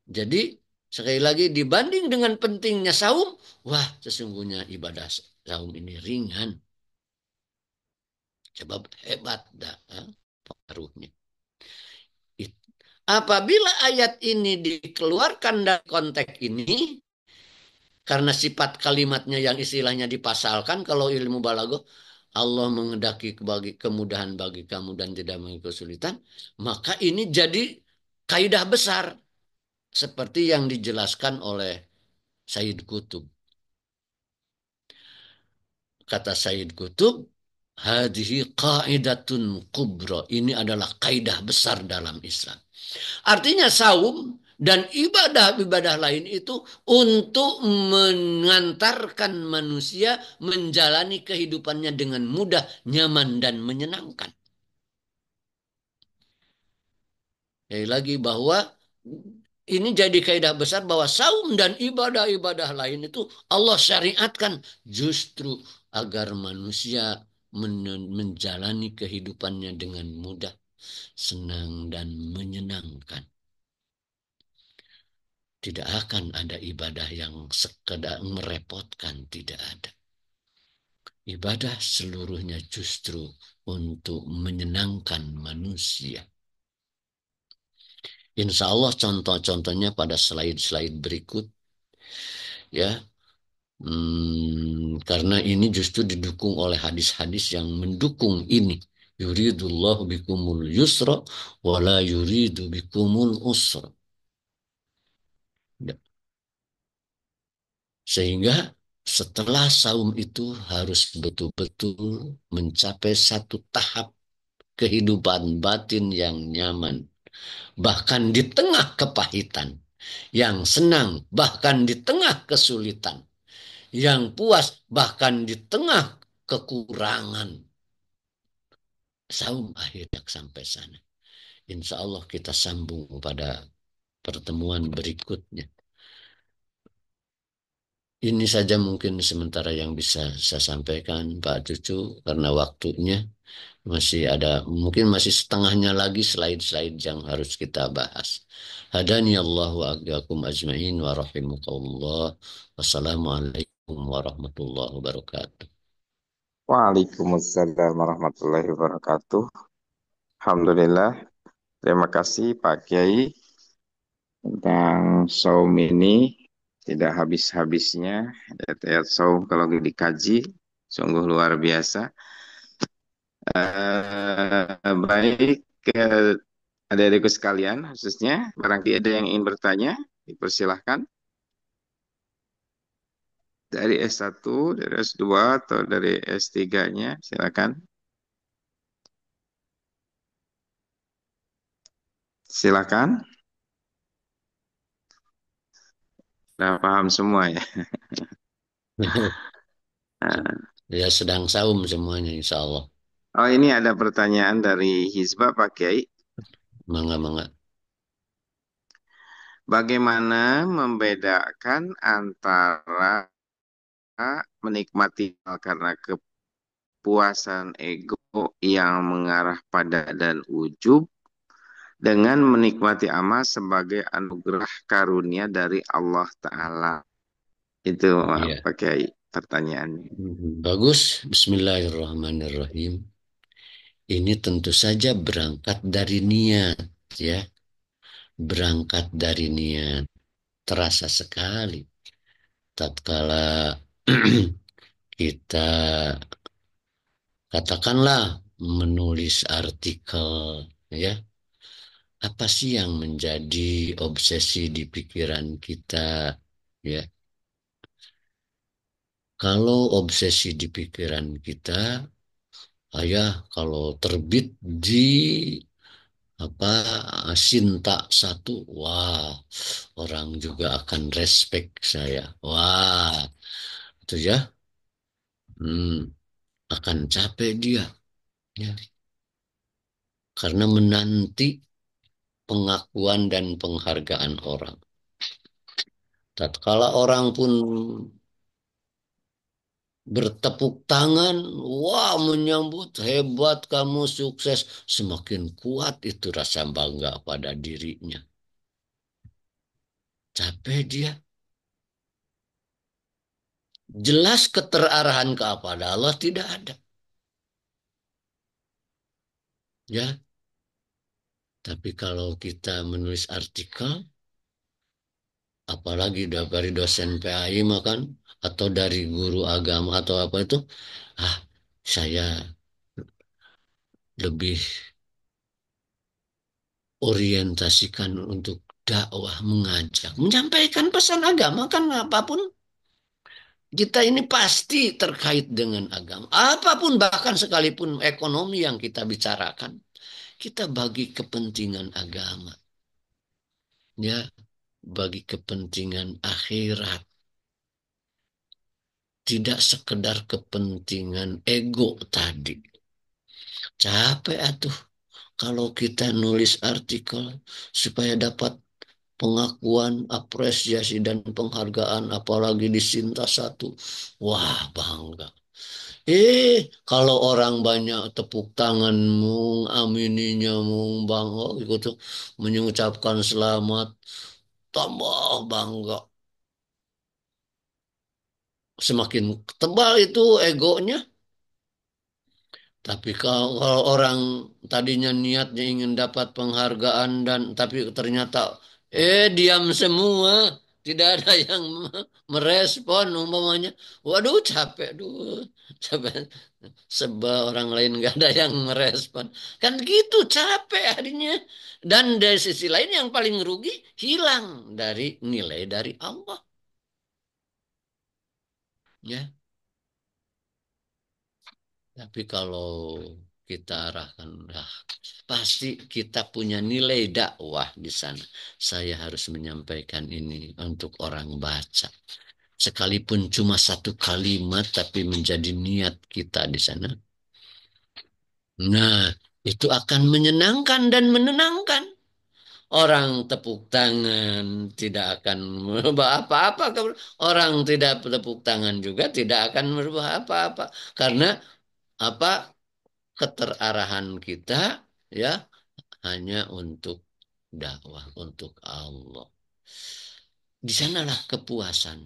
Jadi sekali lagi dibanding dengan pentingnya saum, wah sesungguhnya ibadah saum ini ringan. Sebab hebat dah pengaruhnya. Apabila ayat ini dikeluarkan dari konteks ini, karena sifat kalimatnya yang istilahnya dipasalkan, kalau ilmu balaghah, Allah menghendaki kemudahan bagi kamu dan tidak mengalami kesulitan, maka ini jadi kaidah besar. Seperti yang dijelaskan oleh Sayyid Qutb. Kata Sayyid Qutb, hadhihi qaidatun kubra. Ini adalah kaidah besar dalam Islam. Artinya saum dan ibadah-ibadah lain itu untuk mengantarkan manusia menjalani kehidupannya dengan mudah, nyaman, dan menyenangkan. Lagi bahwa ini jadi kaidah besar bahwa saum dan ibadah-ibadah lain itu Allah syariatkan justru agar manusia menjalani kehidupannya dengan mudah, senang, dan menyenangkan. Tidak akan ada ibadah yang sekedar merepotkan, tidak ada. Ibadah seluruhnya justru untuk menyenangkan manusia. Insya Allah contoh-contohnya pada slide-slide berikut, ya. Karena ini justru didukung oleh hadis-hadis yang mendukung ini. Yuridullahu bikumul yusra wala yuridu bikumul usra. Sehingga setelah saum itu harus betul-betul mencapai satu tahap kehidupan batin yang nyaman. Bahkan di tengah kepahitan. Yang senang bahkan di tengah kesulitan. Yang puas bahkan di tengah kekurangan. Saum akhirnya sampai sana. Insya Allah kita sambung pada pertemuan berikutnya. Ini saja mungkin sementara yang bisa saya sampaikan Pak Cucu karena waktunya masih ada mungkin masih setengahnya lagi slide-slide yang harus kita bahas. Hadani Allah wa agyakum ajma'in wa rahimakumullah. Wassalamualaikum warahmatullahi wabarakatuh. Waalaikumsalam warahmatullahi wabarakatuh. Alhamdulillah. Terima kasih Pak Kiai tentang saum ini. Tidak habis-habisnya ayat-ayat saum kalau dikaji, sungguh luar biasa. Baik, adik-adikku sekalian, khususnya barangkali ada yang ingin bertanya, dipersilahkan dari S1, dari S2, atau dari S3-nya, silakan. Silakan. Sudah paham semua ya. Nah, Ya sedang saum semuanya insya Allah. oh, ini ada pertanyaan dari Hizbah Pak Kiai. Mangga, mangga. Bagaimana membedakan antara menikmati karena kepuasan ego yang mengarah pada dan ujub dengan menikmati amal sebagai anugerah karunia dari Allah Ta'ala? Itu Iya. Pak Kiai pertanyaannya. Bagus. Bismillahirrahmanirrahim. Ini tentu saja berangkat dari niat, ya. Berangkat dari niat. Terasa sekali tatkala kita katakanlah menulis artikel, ya. Apa sih yang menjadi obsesi di pikiran kita, ya? Kalau obsesi di pikiran kita, ayah kalau terbit di apa Sinta satu, wah, orang juga akan respect saya. Wah, itu ya, hmm, akan capek dia, ya, karena menanti pengakuan dan penghargaan orang. Tatkala orang pun bertepuk tangan, wah menyambut hebat kamu sukses, semakin kuat itu rasa bangga pada dirinya. Capek dia. Jelas keterarahan kepada Allah tidak ada. Ya, tapi kalau kita menulis artikel, apalagi dari dosen PAI makan atau dari guru agama atau apa itu, ah saya lebih orientasikan untuk dakwah, mengajak, menyampaikan pesan agama kan apapun kita ini pasti terkait dengan agama. Apapun bahkan sekalipun ekonomi yang kita bicarakan, kita bagi kepentingan agama, ya, bagi kepentingan akhirat, tidak sekedar kepentingan ego tadi. Capek atuh kalau kita nulis artikel supaya dapat pengakuan, apresiasi dan penghargaan apalagi di Sinta satu. Wah, bangga. Kalau orang banyak tepuk tangan mung, amininya mung, bangga gitu, mengucapkan selamat, tambah bangga. Semakin tebal itu egonya. Tapi kalau orang tadinya niatnya ingin dapat penghargaan dan tapi ternyata diam semua, tidak ada yang merespon umpamanya. Waduh capek, duh capek. Sebab orang lain nggak ada yang merespon. Kan gitu capek harinya. Dan dari sisi lain yang paling rugi hilang dari nilai dari Allah. Ya, tapi kalau kita arahkan, nah, pasti kita punya nilai dakwah di sana. Saya harus menyampaikan ini untuk orang baca. Sekalipun cuma satu kalimat, tapi menjadi niat kita di sana. Nah, itu akan menyenangkan dan menenangkan. Orang tepuk tangan tidak akan merubah apa-apa. Orang tidak tepuk tangan juga tidak akan merubah apa-apa. Karena apa? Keterarahan kita, ya, hanya untuk dakwah, untuk Allah. Di sanalah kepuasan,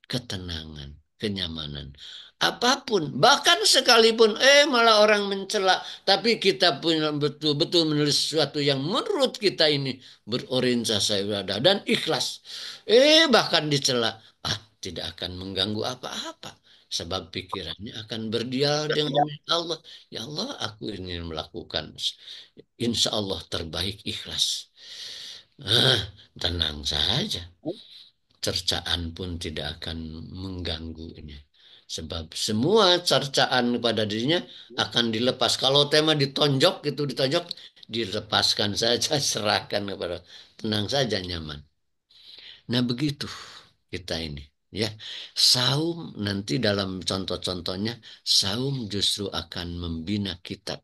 ketenangan. kenyamanan. Apapun, bahkan sekalipun malah orang mencela, tapi kita punya betul-betul menulis sesuatu yang menurut kita ini berorientasi ibadah dan ikhlas. Bahkan dicela, tidak akan mengganggu apa-apa. Sebab pikirannya akan berdialog dengan Allah. Ya Allah, aku ingin melakukan. Insya Allah terbaik ikhlas. Tenang saja. Cercaan pun tidak akan mengganggunya. Sebab semua cercaan kepada dirinya akan dilepas. Kalau tema ditonjok, itu ditonjok, dilepaskan saja, serahkan kepada. Tenang saja, nyaman. Nah begitu kita ini. Ya, saum nanti dalam contoh-contohnya, saum justru akan membina kita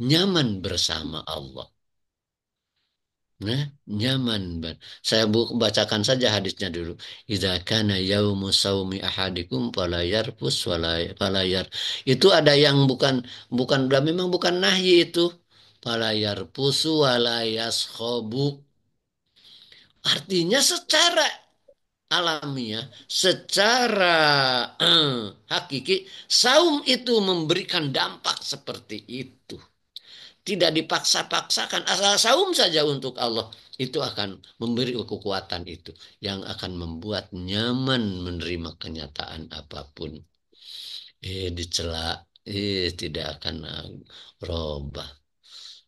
nyaman bersama Allah. Nah, nyaman. Saya bacakan saja hadisnya dulu. Idza kana yaumu saumi ahadikum fala yarfus fala Itu ada yang bukan bukan memang bukan nahi itu. Fala yarfusu wala yaskhabu. Artinya secara alamiah, secara hakiki, saum itu memberikan dampak seperti itu. Tidak dipaksa-paksakan, asal saum saja untuk Allah. Itu akan memberi kekuatan itu. Yang akan membuat nyaman menerima kenyataan apapun. Dicela, tidak akan robah.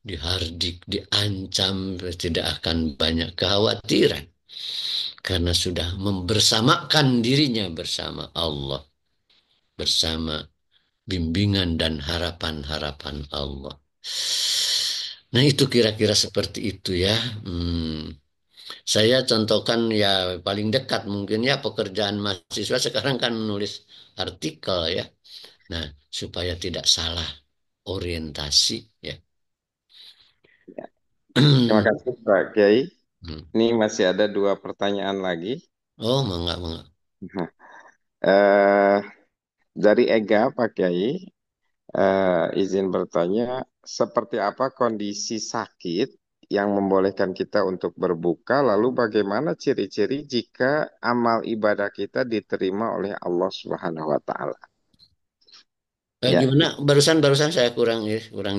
Dihardik, diancam, tidak akan banyak kekhawatiran. Karena sudah membersamakan dirinya bersama Allah. Bersama bimbingan dan harapan-harapan Allah. Nah itu kira-kira seperti itu ya. Saya contohkan ya paling dekat mungkin ya pekerjaan mahasiswa sekarang kan nulis artikel ya. Nah supaya tidak salah orientasi ya. Ya. Terima kasih Pak Kiai. Ini masih ada dua pertanyaan lagi. Oh mangga mangga. Eh, dari Ega Pak Kiai, izin bertanya, seperti apa kondisi sakit yang membolehkan kita untuk berbuka, lalu bagaimana ciri-ciri jika amal ibadah kita diterima oleh Allah Subhanahu wa Ta'ala? Ya, Gimana barusan barusan saya kurang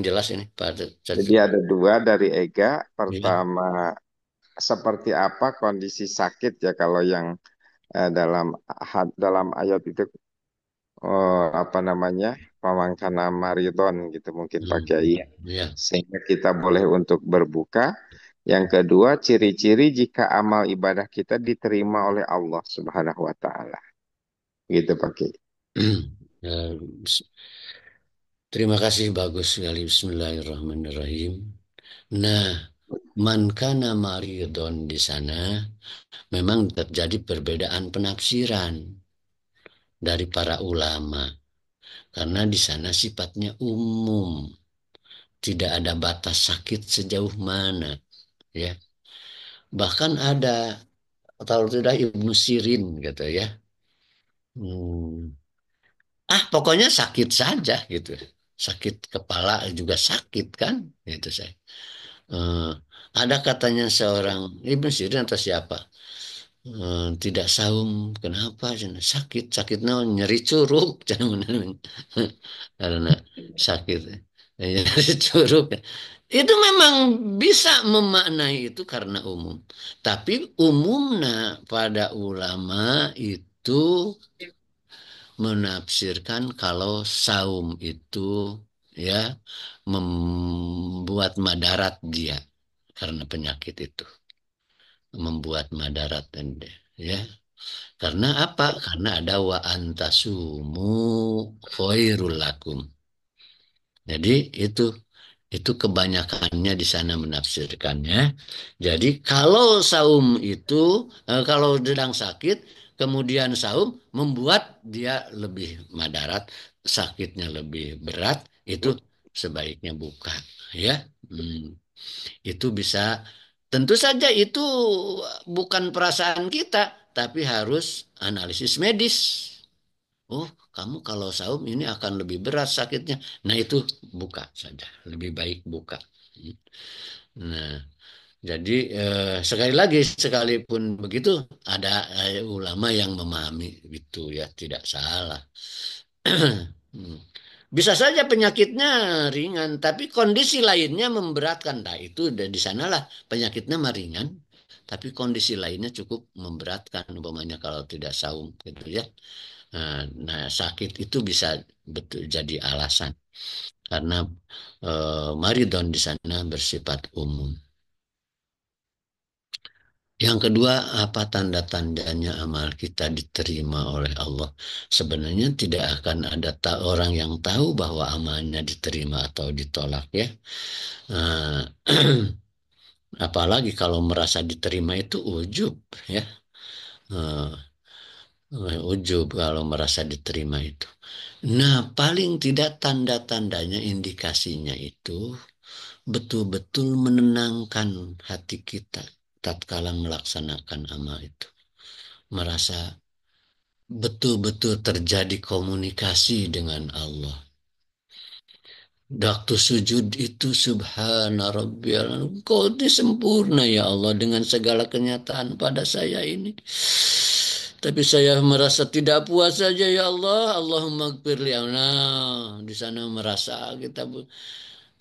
jelas ini Pak. jadi ada dua dari Ega. Ya. Pertama, seperti apa kondisi sakit ya kalau yang dalam ayat itu apa namanya pamangkana maridon gitu mungkin Pak Kiai ya. Ya. Sehingga kita boleh untuk berbuka. Yang kedua, ciri-ciri jika amal ibadah kita diterima oleh Allah Subhanahu wa taala. Gitu Pak Kiai. Ya, terima kasih bagus sekali. Bismillahirrahmanirrahim. Nah, man kana maridon di sana memang terjadi perbedaan penafsiran dari para ulama karena di sana sifatnya umum, tidak ada batas sakit sejauh mana, ya. Bahkan ada kalau tidak Ibnu Sirin gitu ya. Hmm, pokoknya sakit saja gitu. Sakit kepala juga sakit kan, gitu saya. Eh, ada katanya seorang Ibnu Sirin atau siapa tidak saum kenapa sakit sakitnya nyeri curug karena sakit nyeri curug itu memang bisa memaknai itu karena umum tapi umumnya pada ulama itu menafsirkan kalau saum itu ya membuat madarat dia karena penyakit itu membuat madarat dan ya karena apa karena ada wa antasumu khairul lakum jadi itu kebanyakannya di sana menafsirkannya jadi kalau saum itu kalau sedang sakit kemudian saum membuat dia lebih madarat sakitnya lebih berat itu sebaiknya buka ya. Hmm. Itu bisa, tentu saja itu bukan perasaan kita, tapi harus analisis medis. Oh, kamu kalau saum ini akan lebih berat sakitnya. Nah, itu buka saja. Lebih baik buka. Nah, Jadi sekali lagi, sekalipun begitu, ada ulama yang memahami itu ya tidak salah. Hmm. Bisa saja penyakitnya ringan, tapi kondisi lainnya memberatkan. Nah, itu di sanalah penyakitnya mah ringan, tapi kondisi lainnya cukup memberatkan. Umpamanya kalau tidak saum, gitu ya. Nah, sakit itu bisa betul jadi alasan karena maridon di sana bersifat umum. Yang kedua, apa tanda-tandanya amal kita diterima oleh Allah? Sebenarnya tidak akan ada orang yang tahu bahwa amalnya diterima atau ditolak ya. Nah, apalagi kalau merasa diterima itu ujub ya. Ujub kalau merasa diterima itu. Nah, paling tidak tanda-tandanya, indikasinya itu betul-betul menenangkan hati kita tatkala melaksanakan amal itu. Merasa betul-betul terjadi komunikasi dengan Allah. Waktu sujud itu subhana rabbiyal engkau ini sempurna ya Allah dengan segala kenyataan pada saya ini. Tapi saya merasa tidak puas saja ya Allah. Allahumma gfirli. Nah, di sana merasa kita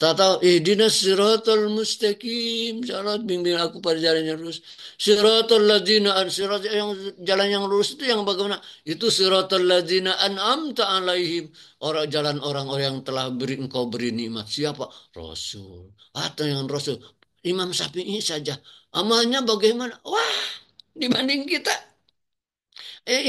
tak tahu ihdinas siratal mustaqim. Syarat bimbing aku pada jalan yang lurus. Siratal ladzina sirat yang jalan yang lurus itu yang bagaimana? Itu siratal ladzina an'amta alaihim. Orang jalan orang-orang yang telah engkau beri nikmat. Siapa? Rasul. Atau yang Rasul. Imam Syafi'i saja. Amalnya bagaimana? Wah, dibanding kita.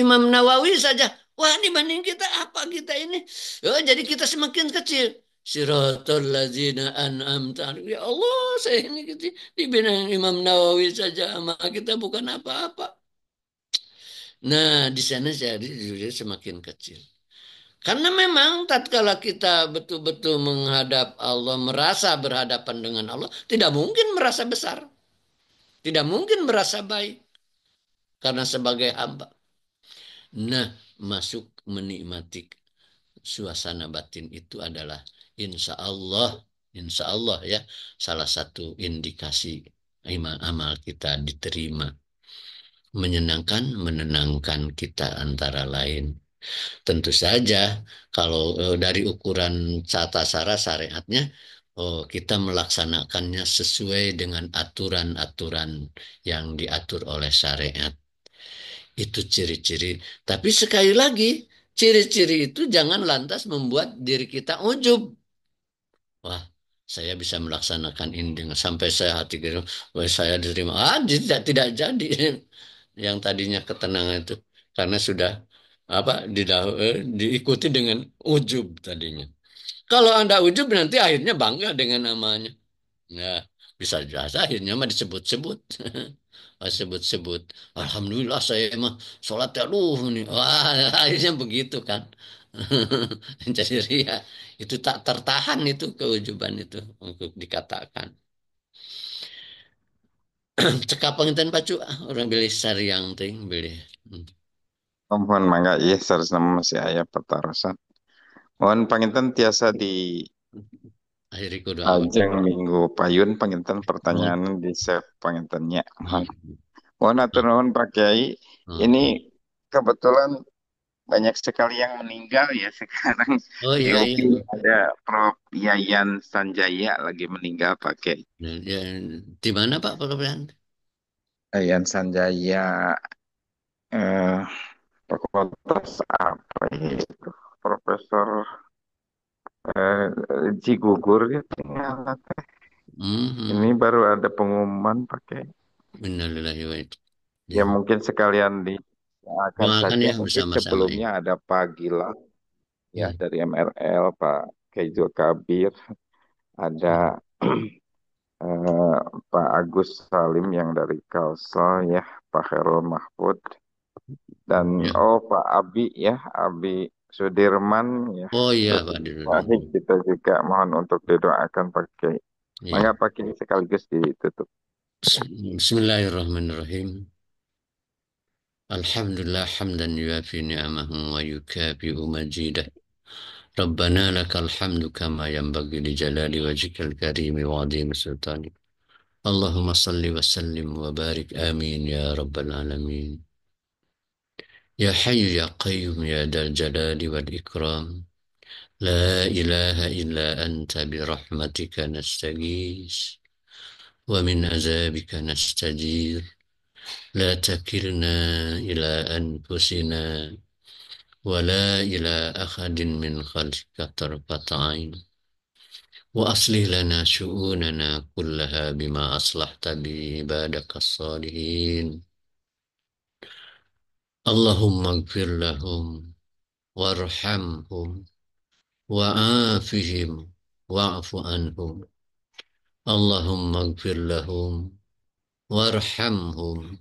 Imam Nawawi saja. Wah, dibanding kita apa kita ini? Oh, jadi kita semakin kecil. Siratal ladzina an'amta alaihim. Ya Allah, saya ini kecil. Dibanding Imam Nawawi saja sama kita bukan apa-apa. Nah, di sana jadi semakin kecil. Karena memang tatkala kita betul-betul menghadap Allah, merasa berhadapan dengan Allah, tidak mungkin merasa besar. Tidak mungkin merasa baik. Karena sebagai hamba. Nah, masuk menikmati suasana batin itu adalah insya Allah ya, salah satu indikasi iman amal kita diterima. Menenangkan kita antara lain. Tentu saja kalau dari ukuran tata cara syariatnya, kita melaksanakannya sesuai dengan aturan-aturan yang diatur oleh syariat. Itu ciri-ciri. Tapi sekali lagi, ciri-ciri itu jangan lantas membuat diri kita ujub. Wah, saya bisa melaksanakan ini dengan sampai saya hati kira, wah saya diterima. Tidak jadi. Yang tadinya ketenangan itu karena sudah apa diikuti dengan ujub tadinya. Kalau Anda ujub nanti akhirnya bangga dengan namanya. Ya, bisa jelas akhirnya mah disebut-sebut. Sebut-sebut. Alhamdulillah saya mah sholat ya aduh nih. Wah, akhirnya begitu kan. Jadi ria. Itu tak tertahan itu keujuban itu untuk dikatakan. Cekap penginten pacu orang pilih sariang ting pilih. Hmm. Mohon mangga iya nama masih ayah petarosan. Mohon panginten tiasa di Akhiri kudu awal. ajeng minggu payun panginten Oh, pertanyaan di save pangintennya. Mohon, hmm. mohon atur nuhun Pak Kiai. Oh, Ini kebetulan banyak sekali yang meninggal ya sekarang. oh Di iya iya. UPI ada Prof. Yayan Sanjaya lagi meninggal Pak Kiai. Ya, di mana Pak pekerjaan? Yayan Sanjaya eh, fakultas apa ya itu? Profesor Cigugur ya tinggal. Ini Hmm. baru ada pengumuman pakai. Innalillahi wa inna Ya ilaihi. mungkin sekalian di akan Doakan saja ya mungkin bersama-sama ya. sebelumnya ada Pak Gilang ya Hmm. dari MRL, Pak Kaisul Kabir, Hmm. ada eh, Pak Agus Salim yang dari Kalsel ya, Pak Khairul Mahfud dan Ya. oh Pak Abi ya, Abi Sudirman ya, Oh iya Pak Sudirman Dirudun. Wahid kita juga mohon untuk didoakan pakai. Ya. Mangga pakai sekaligus ditutup. Bismillahirrahmanirrahim. Alhamdulillah hamdan yuafi ni'amahu wa yukafi'u majidah. Rabbana lakal hamdu kama yanbaghi li jalali wajhikal karimi wa 'azimi sultanik. Allahumma salli wa sallim wa barik amin ya rabbal alamin. Ya Hayyu ya Qayyum ya Dal Jalali wal Ikram. La ilaha illa anta bi rahmatika nastaghis wa min azabika nastajir. La takilna ila anfusina wa la ila ahadin min khalqika tarfata ain. Wa aslih lana syu'unana kullaha bima aslahta bi ibadaka salihin. Allahumma ighfir lahum warhamhum wa'afihim wa'fu anhum. Allahumma ighfir lahum warhamhum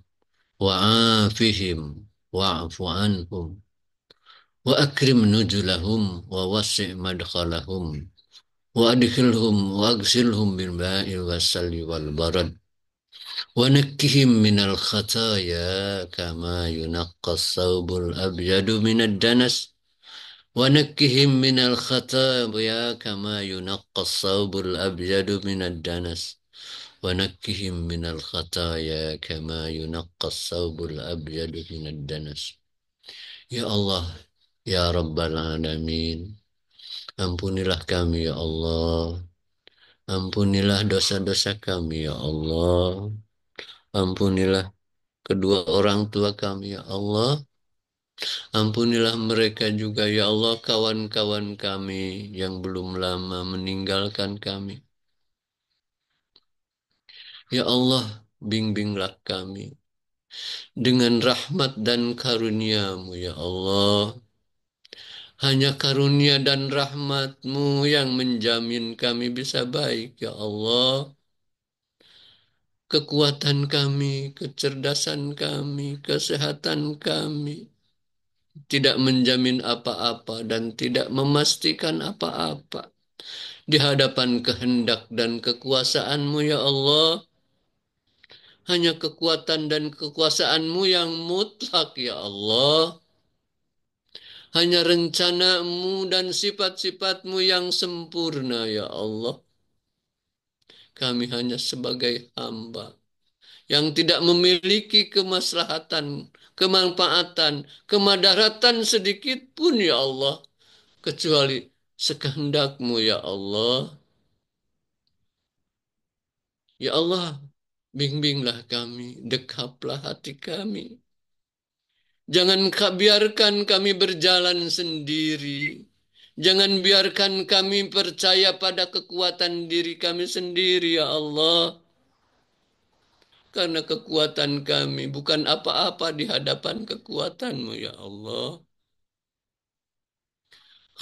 wa'afihim wa'fu anhum wa akrim nuzulahum wa wasi' madkhalahum wa adkhilhum wa agsilhum bil ma'i wassalli wal barad wa nakkihim minal khataya kama yunaqqa as-sawbul abyadu minad danas wa nakkihim minal khataya kama yunaqqa as-sawbul abyadu minad danas wa nakkihim minal khataya kama yunaqqa as-sawbul abyadu minad danas. Ya Allah, ya Rabbal Alamin, ampunilah kami ya Allah, ampunilah dosa-dosa kami ya Allah, ampunilah kedua orang tua kami ya Allah, ampunilah mereka juga ya Allah, kawan-kawan kami yang belum lama meninggalkan kami. Ya Allah, bimbinglah kami dengan rahmat dan karunia-Mu ya Allah. Hanya karunia dan rahmat-Mu yang menjamin kami bisa baik ya Allah. Kekuatan kami, kecerdasan kami, kesehatan kami tidak menjamin apa-apa dan tidak memastikan apa-apa di hadapan kehendak dan kekuasaan-Mu ya Allah. Hanya kekuatan dan kekuasaan-Mu yang mutlak ya Allah. Hanya rencana-Mu dan sifat-sifat-Mu yang sempurna ya Allah. Kami hanya sebagai hamba yang tidak memiliki kemaslahatan, kemanfaatan, kemadaratan sedikit pun ya Allah. Kecuali sekehendak-Mu ya Allah. Ya Allah, bimbinglah kami, dekaplah hati kami. Jangan biarkan kami berjalan sendiri. Jangan biarkan kami percaya pada kekuatan diri kami sendiri ya Allah. Karena kekuatan kami bukan apa-apa di hadapan kekuatan-Mu ya Allah.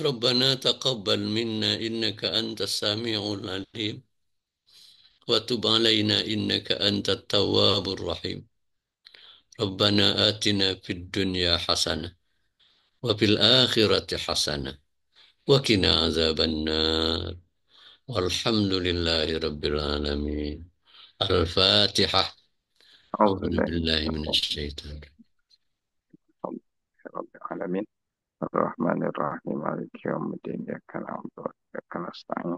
Rabbana taqabbal minna innaka antas sami'ul alim. Wa tub alaina innaka antat tawwabur rahim. Rabbana atina fid dunya hasanah. Wa fil akhirati hasanah. Wa qina azaban nar. Walhamdulillahi rabbil alamin. Al-Fatihah. أعوذ A'udzu بالله billahi minasyaitonir rajim. رب العالمين الرحمن الرحيم مالك يوم الدين إياك نعبد وإياك نستعين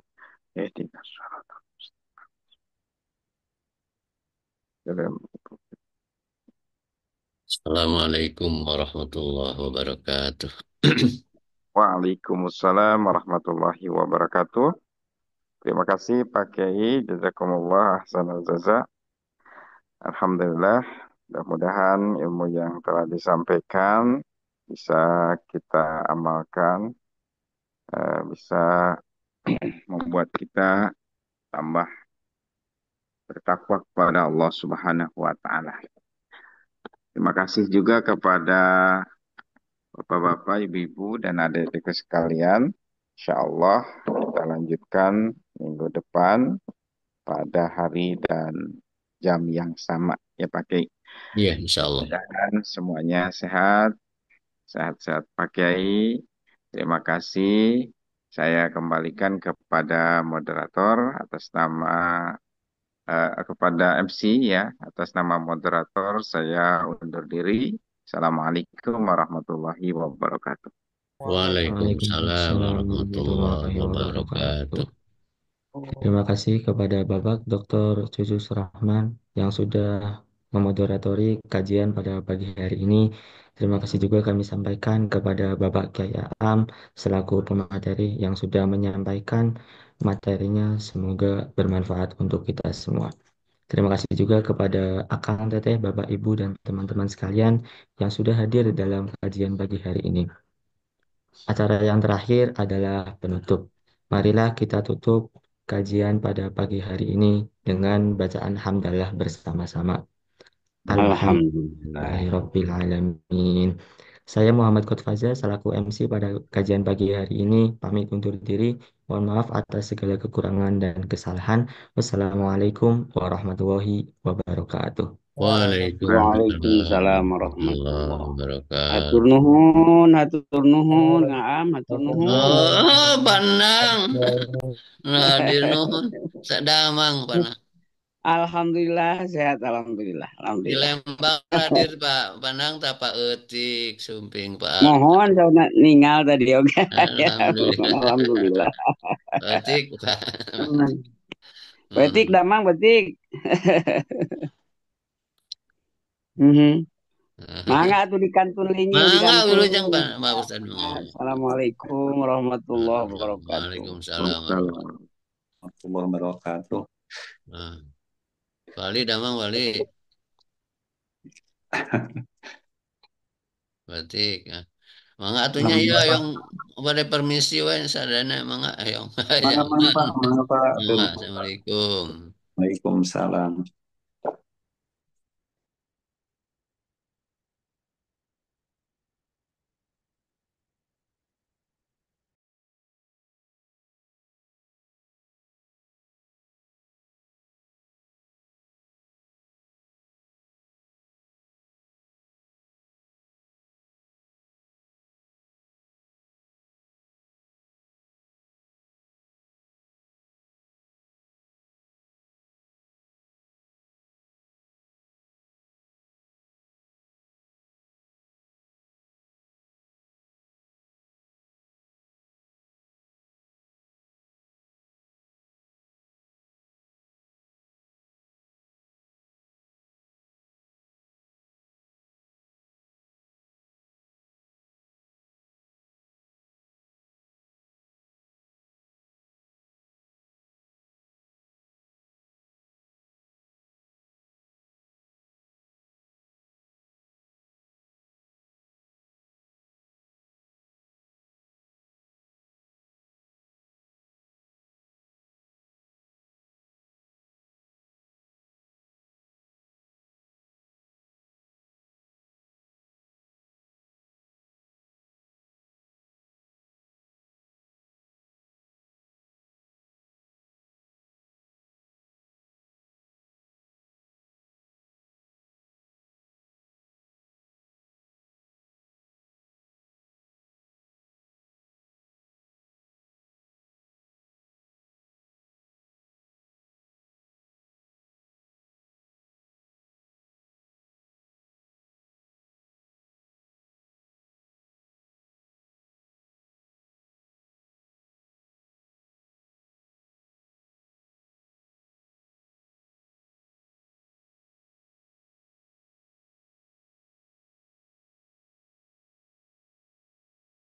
اهدنا الصراط المستقيم. Assalamualaikum warahmatullahi wabarakatuh. Waalaikumsalam warahmatullahi wabarakatuh. Terima kasih Pak Kiai, jazakumullah ahsanal jaza. Alhamdulillah, mudah-mudahan ilmu yang telah disampaikan bisa kita amalkan, bisa membuat kita tambah bertakwa kepada Allah Subhanahu wa taala. Terima kasih juga kepada Bapak-bapak, Ibu-ibu dan adik-adik sekalian. Insya Allah kita lanjutkan minggu depan pada hari dan jam yang sama ya Pak Kiai. Iya, insya Allah. Mudah-mudahan semuanya sehat, sehat-sehat Pak Kiai. Terima kasih. Saya kembalikan kepada moderator atas nama kepada MC ya, atas nama moderator saya undur diri. Assalamualaikum warahmatullahi wabarakatuh. Waalaikumsalam Waalaikumsalam warahmatullahi warahmatullahi wabarakatuh. wabarakatuh. Terima kasih kepada Bapak Dr. Cucus Rahman yang sudah memoderatori kajian pada pagi hari ini. Terima kasih juga kami sampaikan kepada Bapak Kiai Am selaku pemateri yang sudah menyampaikan materinya. Semoga bermanfaat untuk kita semua. Terima kasih juga kepada Akang Teteh, Bapak Ibu, dan teman-teman sekalian yang sudah hadir dalam kajian pagi hari ini. Acara yang terakhir adalah penutup. Marilah kita tutup kajian pada pagi hari ini dengan bacaan hamdalah bersama-sama. Alhamdulillah. Alhamdulillahirrabbilalamin. Saya Muhammad Kotfaza selaku MC pada kajian pagi hari ini pamit undur diri. Mohon maaf atas segala kekurangan dan kesalahan. Wassalamualaikum warahmatullahi wabarakatuh. Waalaikumsalam warahmatullahi warahmatullah. Hatur wabarakatuh. nuhun, hatur nuhun, ngaam, hatur nuhun. Oh, Panang. Nadir nuhun. Sadamang Panang. Alhamdulillah sehat, alhamdulillah, Di alhamdulillah. Lembang Nadir Pak Panang Tapak Etik Sumping Pak. Mohon saya ningal tadi oke. Ya, Alhamdulillah. alhamdulillah. Etik Pak. Betik Hmm. damang betik. Mhm. Mangga tuh di kantun linggih di Mangga wilujeng kantun. Pak Ustaz Mangga. Assalamualaikum warahmatullahi wabarakatuh. Waalaikumsalam warahmatullahi. Waalaikumsalam warahmatullahi wabarakatuh. Nah, Wali damang Wali. Batik. Nah. Mangga atunya ya Alhamdulillah, Pak. yang pada permisi wae sadana mangga yang Mana, yang mana, Pak? Mana, Pak? mangga. Assalamualaikum. Waalaikumsalam.